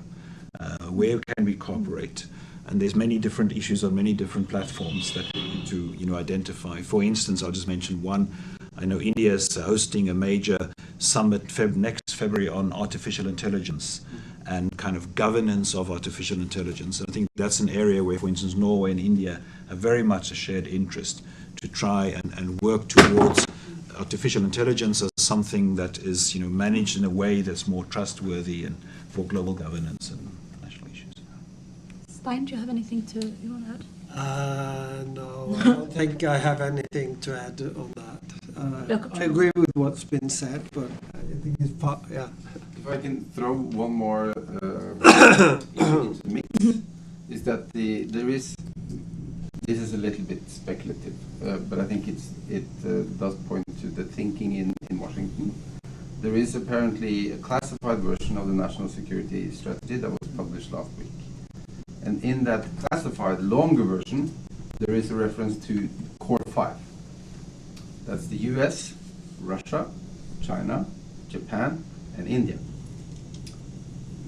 where can we cooperate. And there's many different issues on many different platforms that we need to identify. For instance, I'll just mention one. I know India is hosting a major summit next February on artificial intelligence and kind of governance of artificial intelligence. And I think that's an area where, for instance, Norway and India have very much a shared interest to try and work towards artificial intelligence as something that is managed in a way that's more trustworthy and for global governance and national issues. Stein, do you have anything you want to add? No, I don't think I have anything to add on that. I agree with what's been said, but I think it's yeah. If I can throw one more into the mix, is that there is this is a little bit speculative, but I think it does point to the thinking in Washington. There is apparently a classified version of the National Security Strategy that was published last week. And in that classified, longer version, there is a reference to Core 5. That's the US, Russia, China, Japan, and India.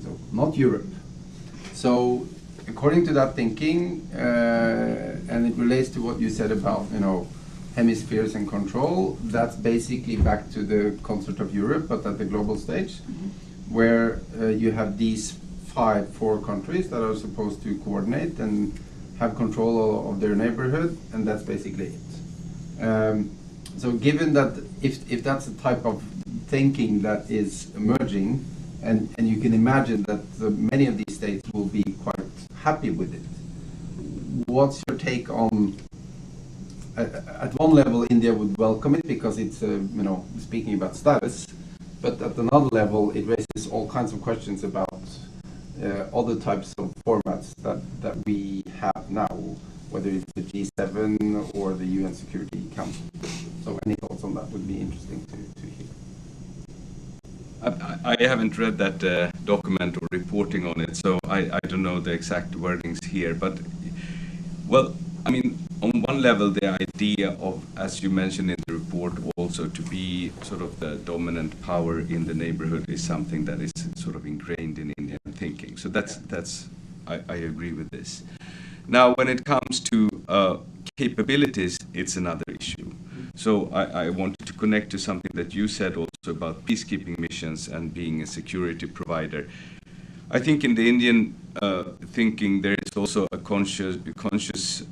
So, not Europe. So, according to that thinking, and it relates to what you said about, hemispheres and control, that's basically back to the concept of Europe, but at the global stage, where you have these four countries that are supposed to coordinate and have control of their neighborhood, and that's basically it. So given that, if that's a type of thinking that is emerging, and you can imagine that many of these states will be quite happy with it, what's your take on, at one level India would welcome it because it's, speaking about status, but at another level it raises all kinds of questions about other types of formats that we have now, whether it's the G7 or the UN Security Council. So any thoughts on that would be interesting to hear. I haven't read that document or reporting on it, so I don't know the exact wordings here. But, well, I mean, on one level, the idea of, as you mentioned in the report, also to be sort of the dominant power in the neighborhood is something that is sort of ingrained in Indian thinking. So I agree with this. Now, when it comes to capabilities, it's another issue. So I wanted to connect to something that you said also about peacekeeping missions and being a security provider. I think in the Indian thinking there is also a consciousness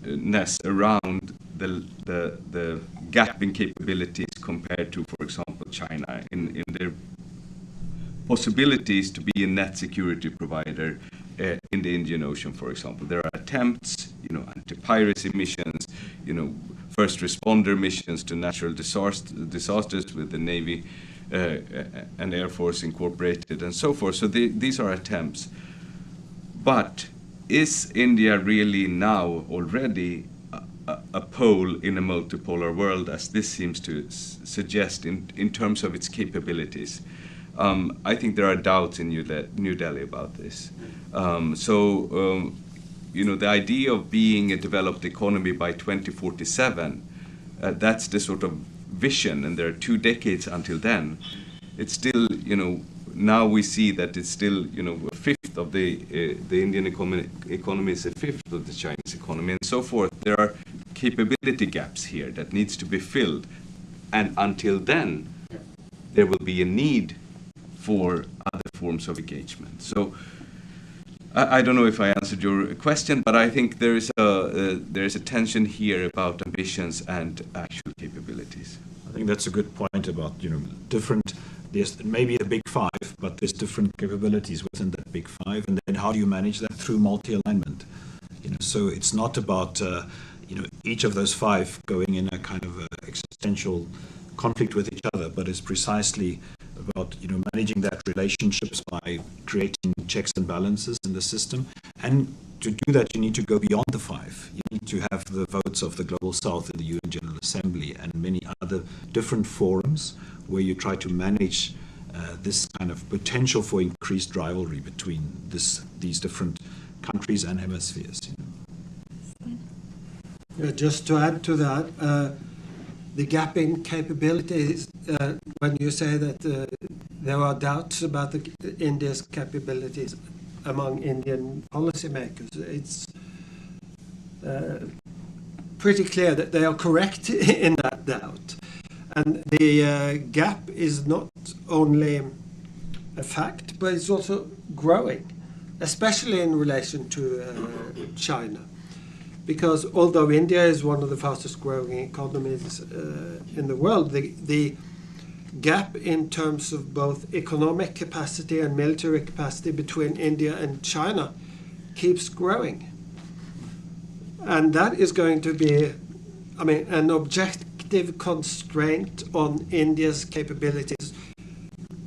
around the gap in capabilities compared to, for example, China in their possibilities to be a net security provider in the Indian Ocean, for example. There are attempts, anti-piracy missions, first responder missions to natural disasters with the Navy and Air Force incorporated and so forth. So these are attempts. But is India really now already a pole in a multipolar world, as this seems to suggest in terms of its capabilities? I think there are doubts in New Delhi about this. The idea of being a developed economy by 2047, that's the sort of vision, and there are 2 decades until then. It's still, now we see that it's still, a fifth of the Indian economy is a fifth of the Chinese economy, and so forth. There are capability gaps here that needs to be filled, and until then, there will be a need for other forms of engagement. So I don't know if I answered your question, but I think there is a tension here about ambitions and actual capabilities. I think that's a good point about, different, there's maybe a big five, but there's different capabilities within that big five, and then how do you manage that through multi-alignment? So it's not about, each of those five going in a kind of existential conflict with each other, but it's precisely about managing that relationships by creating checks and balances in the system. And to do that, you need to go beyond the five. You need to have the votes of the Global South in the UN General Assembly and many other different forums where you try to manage this kind of potential for increased rivalry between these different countries and hemispheres. Just to add to that, the gap in capabilities, when you say that there are doubts about India's capabilities among Indian policymakers, it's pretty clear that they are correct in that doubt. And the gap is not only a fact, but it's also growing, especially in relation to China. Because although India is one of the fastest growing economies in the world, the gap in terms of both economic capacity and military capacity between India and China keeps growing. And that is going to be, an objective constraint on India's capabilities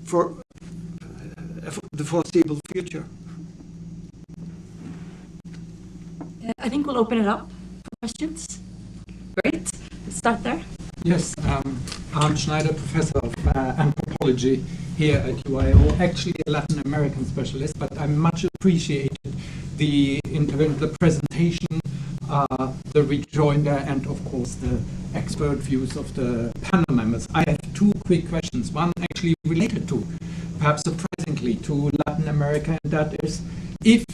for the foreseeable future. I think we'll open it up questions? Great. Let's start there. Yes, Arndt Schneider, professor of anthropology here at UIO, actually a Latin American specialist, but I much appreciated the presentation, the rejoinder, and of course the expert views of the panel members. I have two quick questions. One actually related to, perhaps surprisingly, to Latin America, and that is, if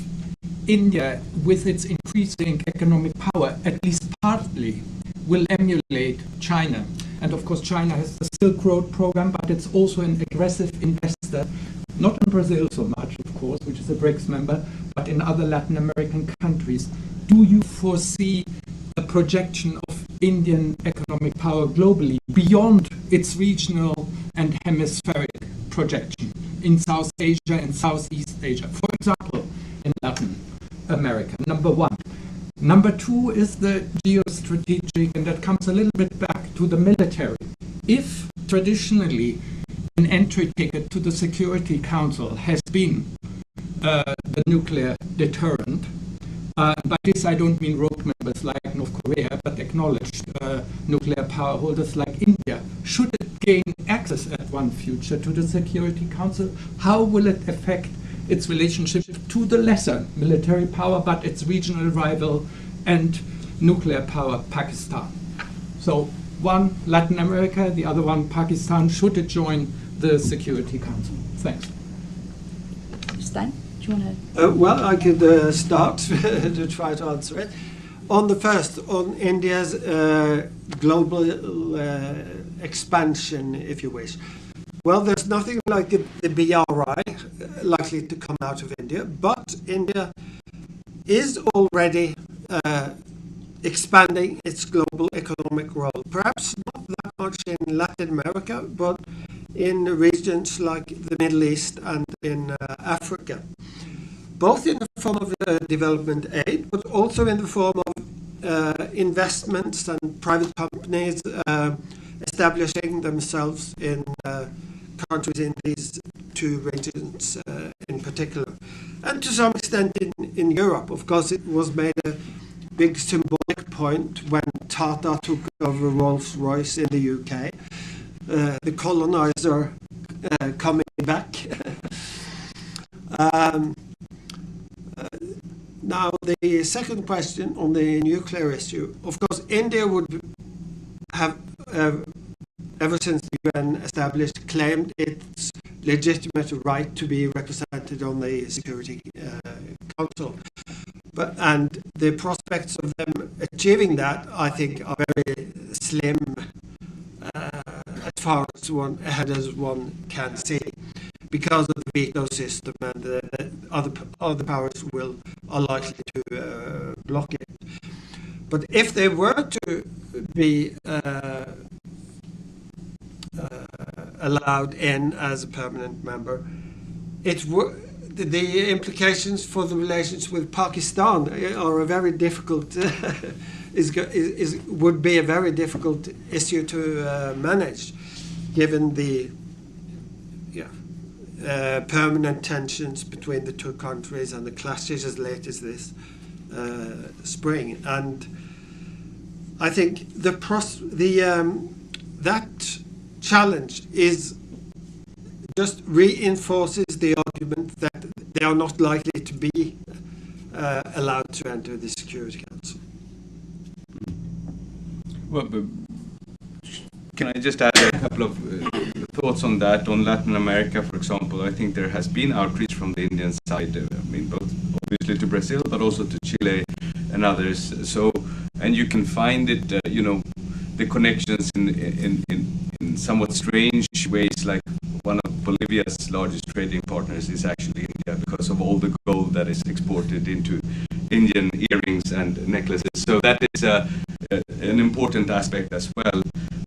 India, with its increasing economic power, at least partly, will emulate China. And of course, China has the Silk Road program, but it's also an aggressive investor, not in Brazil so much, of course, which is a BRICS member, but in other Latin American countries. Do you foresee a projection of Indian economic power globally beyond its regional and hemispheric projection in South Asia and Southeast Asia? For example, in Latin America, number one. Number two is the geostrategic, and that comes a little bit back to the military. If traditionally an entry ticket to the Security Council has been the nuclear deterrent, by this I don't mean rogue members like North Korea, but acknowledged nuclear power holders like India, should it gain access at one future to the Security Council, how will it affect its relationship to the lesser military power, but its regional rival and nuclear power, Pakistan? So one, Latin America, the other one, Pakistan, should it join the Security Council? Thanks. Stein, do you want to? Well, I could start to try to answer it. On the first, on India's global expansion, if you wish. Well, there's nothing like the BRI likely to come out of India, but India is already expanding its global economic role. Perhaps not that much in Latin America, but in regions like the Middle East and in Africa, both in the form of development aid, but also in the form of investments and private companies establishing themselves in countries in these two regions in particular. And to some extent in Europe. Of course, it was made a big symbolic point when Tata took over Rolls-Royce in the UK, the colonizer coming back. Now, the second question on the nuclear issue. Of course, India would have ever since the UN established, claimed its legitimate right to be represented on the Security Council. And the prospects of them achieving that, I think, are very slim as far as ahead as one can see, because of the veto system, and other powers are likely to block it. But if they were to be allowed in as a permanent member, the implications for the relations with Pakistan are a very difficult would be a very difficult issue to manage, given the permanent tensions between the two countries and the clashes as late as this spring. And I think that challenge just reinforces the argument that they are not likely to be allowed to enter the Security Council. Well, can I just add a couple of thoughts on that? On Latin America, for example, I think there has been outreach from the Indian side, I mean, both obviously to Brazil, but also to Chile and others. So, and you can find it, the connections in somewhat strange ways, like one of Bolivia's largest trading partners is actually India, because of all the gold that is exported into Indian earrings and necklaces. So that is an important aspect as well.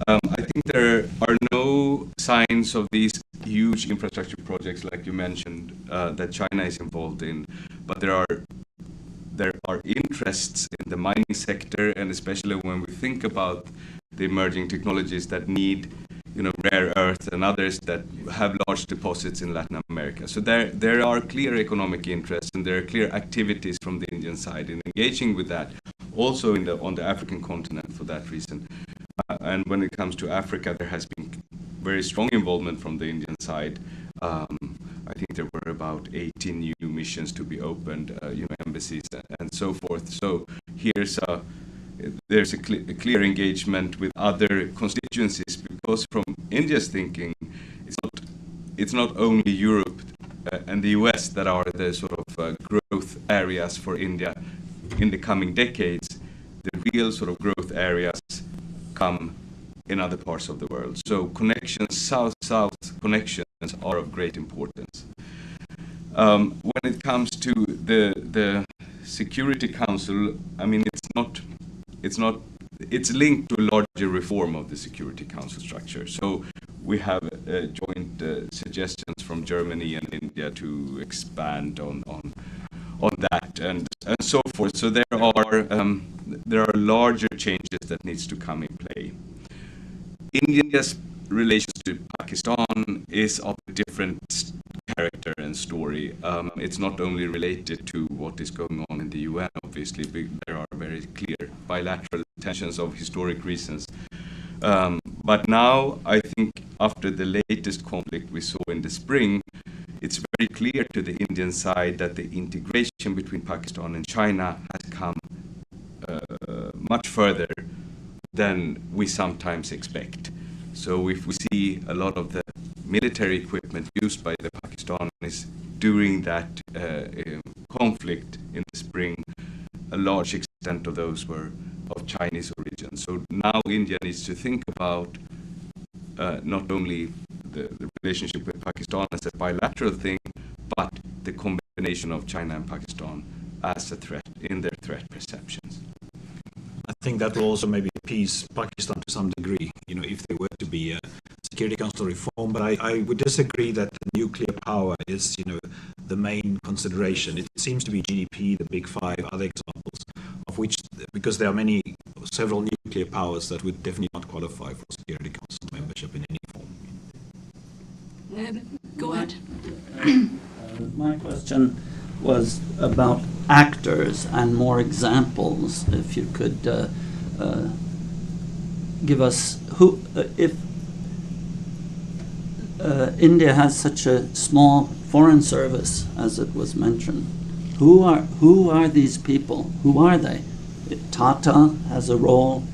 I think there are no signs of these huge infrastructure projects, like you mentioned, that China is involved in, but there are interests in the mining sector, and especially when we think about the emerging technologies that need, rare earth and others that have large deposits in Latin America. So there are clear economic interests, and there are clear activities from the Indian side in engaging with that. also on the African continent for that reason. And when it comes to Africa, there has been very strong involvement from the Indian side. I think there were about 18 new missions to be opened, embassies and so forth. So there's a clear engagement with other constituencies, because from India's thinking, it's not only Europe and the US that are the sort of growth areas for India in the coming decades. The real sort of growth areas come in other parts of the world. So connections, south-south connections, are of great importance. When it comes to the Security Council, I mean, it's linked to a larger reform of the Security Council structure. So we have joint suggestions from Germany and India to expand on that and so forth. So there are larger changes that needs to come in play. India's relations to Pakistan is of a different character and story. It's not only related to what is going on in the UN, obviously. There are very clear bilateral tensions of historic reasons. But now, I think, after the latest conflict we saw in the spring, it's very clear to the Indian side that the integration between Pakistan and China has come much further than we sometimes expect. So if we see a lot of the military equipment used by the Pakistanis during that conflict in the spring, a large extent of those were of Chinese origin. So now India needs to think about not only the relationship with Pakistan as a bilateral thing, but the combination of China and Pakistan as a threat in their threat perceptions. I think that will also maybe appease Pakistan to some degree, if there were to be a Security Council reform. But I would disagree that nuclear power is, the main consideration. It seems to be GDP, the big five, other examples, of which, because there are several nuclear powers that would definitely not qualify for Security Council membership in any form. Go ahead. My question was about actors and more examples. If you could give us if India has such a small foreign service, as it was mentioned, who are these people? Who are they? Tata has a role.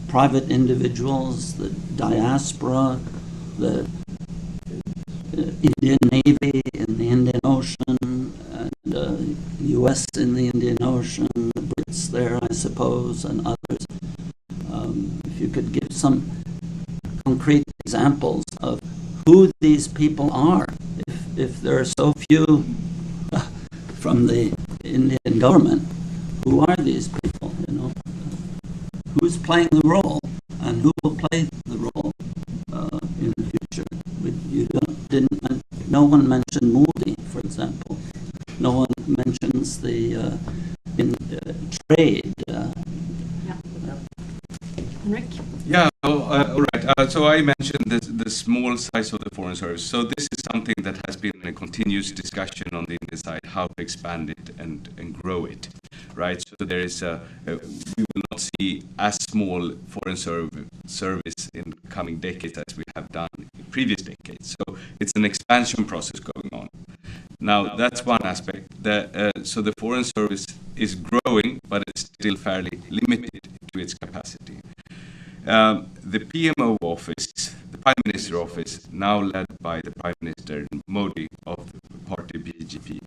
Private individuals, the diaspora, the Indian Navy in the Indian Ocean, and U.S. in the Indian Ocean, the Brits there, I suppose, and others. If you could give some concrete examples of who these people are, if there are so few from the Indian government, who are these people? Who's playing the role, and who will play the role in the future? No one mentioned Modi, for example. No one mentions the trade. Henrik? Yeah, all right. So I mentioned the small size of the foreign service. So this is something that has been a continuous discussion on the Indian side, how to expand it and grow it, right? So there is we will not see as small foreign service in coming decades as we have done in previous decades. So it's an expansion process going on. Now, that's one aspect. So the foreign service is growing, but it's still fairly limited to its capacity. The PMO office, the Prime Minister office, now led by the Prime Minister Modi of the party BJP,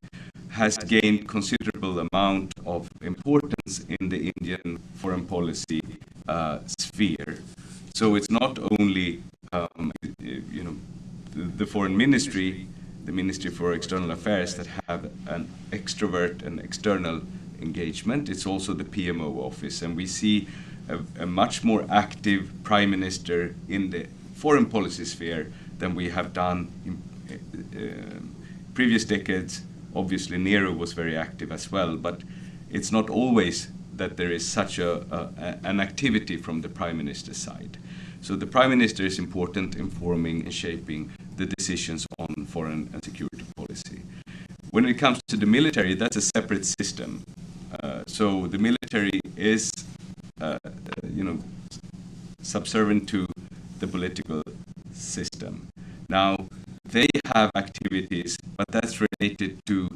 has gained considerable amount of importance in the Indian foreign policy sphere. So it's not only the foreign ministry, the Ministry for External Affairs, that have an extrovert and external engagement. It's also the PMO office, and we see a much more active Prime Minister in the foreign policy sphere than we have done in previous decades. Obviously, Nehru was very active as well, but it's not always that there is such an activity from the Prime Minister's side. So the Prime Minister is important in forming and shaping the decisions on foreign and security policy. When it comes to the military, that's a separate system. So the military military is, subservient to the political system. Now, they have activities, but that's related to,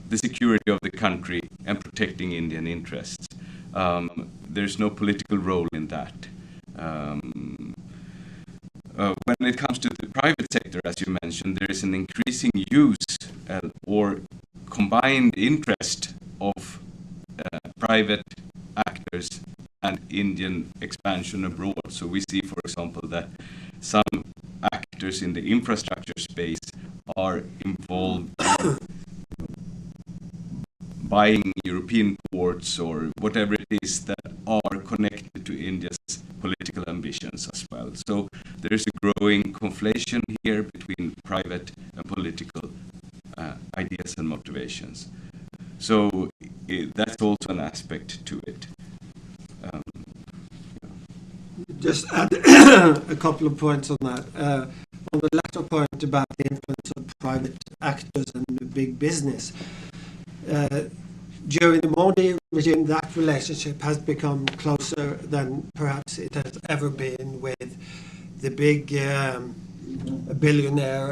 the security of the country and protecting Indian interests. There's no political role in that. When it comes to the private sector, as you mentioned, there is an increasing use or combined interest of private actors and Indian expansion abroad. So we see, for example, that some actors in the infrastructure space are involved in buying European ports or whatever it is that are connected to India's political ambitions as well. So there is a growing conflation here between private and political ideas and motivations. So that's also an aspect to it. Just add a couple of points on that. On the latter point about the influence of private actors and big business, during the Modi regime, that relationship has become closer than perhaps it has ever been, with the big billionaire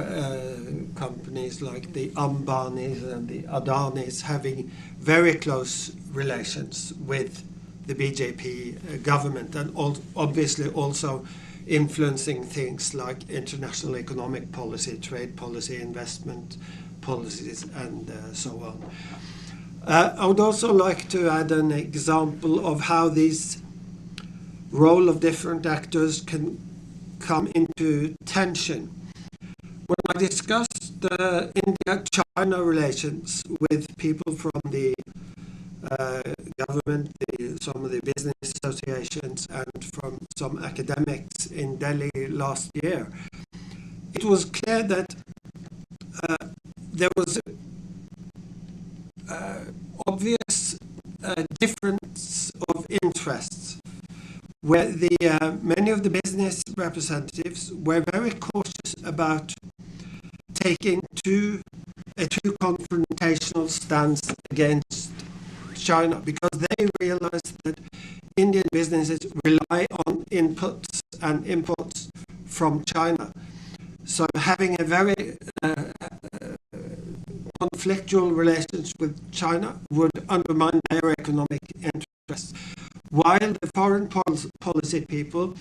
companies like the Ambanis and the Adanis having very close relations with the BJP government, and obviously also influencing things like international economic policy, trade policy, investment policies, and so on. I would also like to add an example of how these role of different actors can come into tension. When I discussed India-China relations with people from the government, some of the business associations, and from some academics in Delhi last year, it was clear that there was obvious difference of interests, where many of the business representatives were very cautious about taking a too confrontational stance against China, because they realized that Indian businesses rely on inputs and imports from China. So having a very conflictual relations with China would undermine their economic interests, while the foreign policy people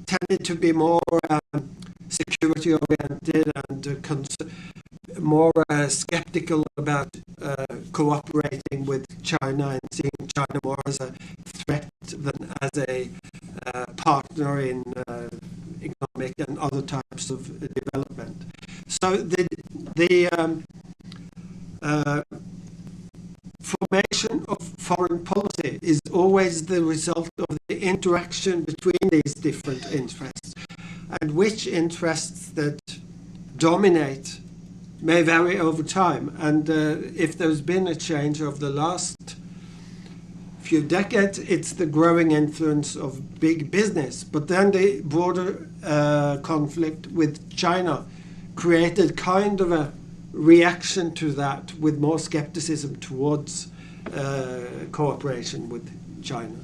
tended to be more security oriented and more skeptical about cooperating with China and seeing China more as a threat than as a partner in economic and other types of development. So the formation of foreign policy is always the result of the interaction between these different interests, and which interests that dominate may vary over time. And if there's been a change over the last few decades, it's the growing influence of big business. But then the broader conflict with China created kind of a reaction to that, with more skepticism towards cooperation with China.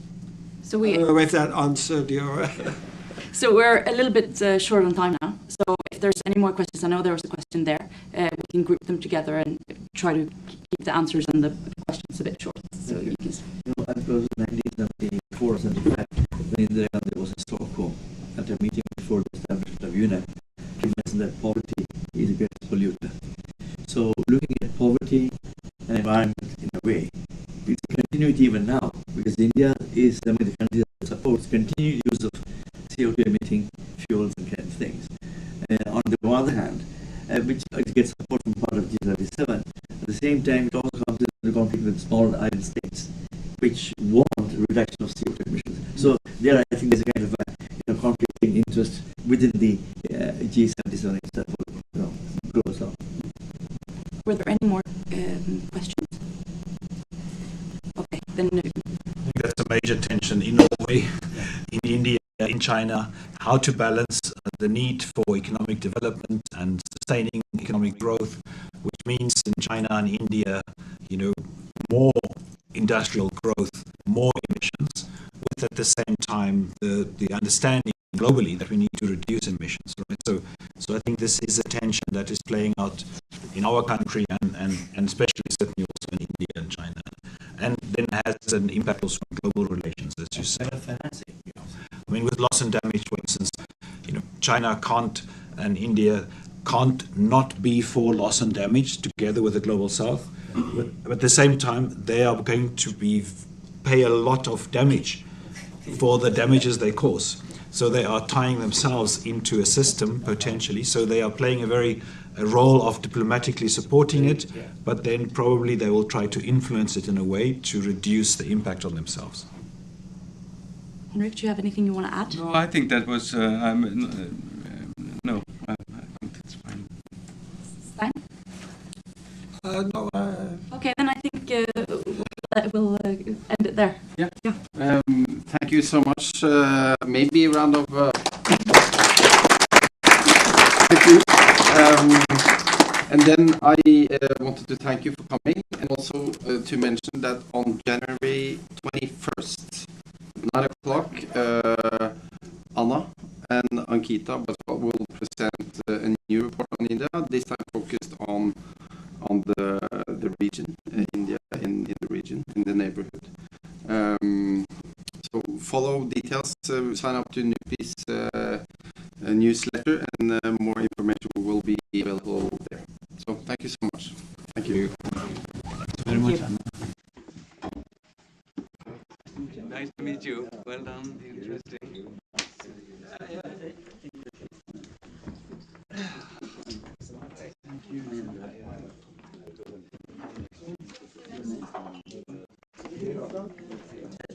So I don't know if that answered your... So we're a little bit short on time now. So if there's any more questions, I know there was a question there. We can group them together and try to keep the answers and the questions a bit short. So you can... That was 1974 or 75, when Indira Gandhi was in Stockholm at a meeting before the establishment of UNEP. He mentioned that poverty is the greatest polluter. So looking at poverty and environment in a way, it's continuity even now, because India is among the countries that supports continued use of CO2 emitting fuels and kind of things. On the other hand, which gets support from part of G77, at the same time it also comes into conflict with small island states, which want reduction of CO2 emissions. So there, I think there's a kind of conflicting interest within the G77 that will grow up. Were there any more questions? Okay, then. I think that's a major tension in Norway, in India, in China, how to balance the need for economic development and sustaining economic growth, which means in China and India, more industrial growth more emissions, with at the same time the understanding globally that we need to reduce emissions, right? So I think this is a tension that is playing out in our country and especially certainly also in India and China, and then has an impact also on global relations, as you say. I mean, with loss and damage, for instance, China can't and India can't not be for loss and damage together with the global South, but at the same time they are going to pay a lot of damage for the damages they cause. So they are tying themselves into a system potentially. So they are playing a role of diplomatically supporting it, but then probably they will try to influence it in a way to reduce the impact on themselves. Henrik, do you have anything you want to add? No, I think that was no. I think that's fine. Stein? No, Okay, then I think we'll end it there. Yeah. Yeah. Thank you so much. Maybe a round of thank you. And then I wanted to thank you for coming, and also to mention that on January 21st, 9 o'clock, Anna and Ankita will present a new report on India, this time focused on the region, India in the region, in the neighborhood. So follow details, sign up to NUPI's newsletter, and more information will be available there. So thank you so much. Thank you. Very much, Anna. Nice to meet you. Well done.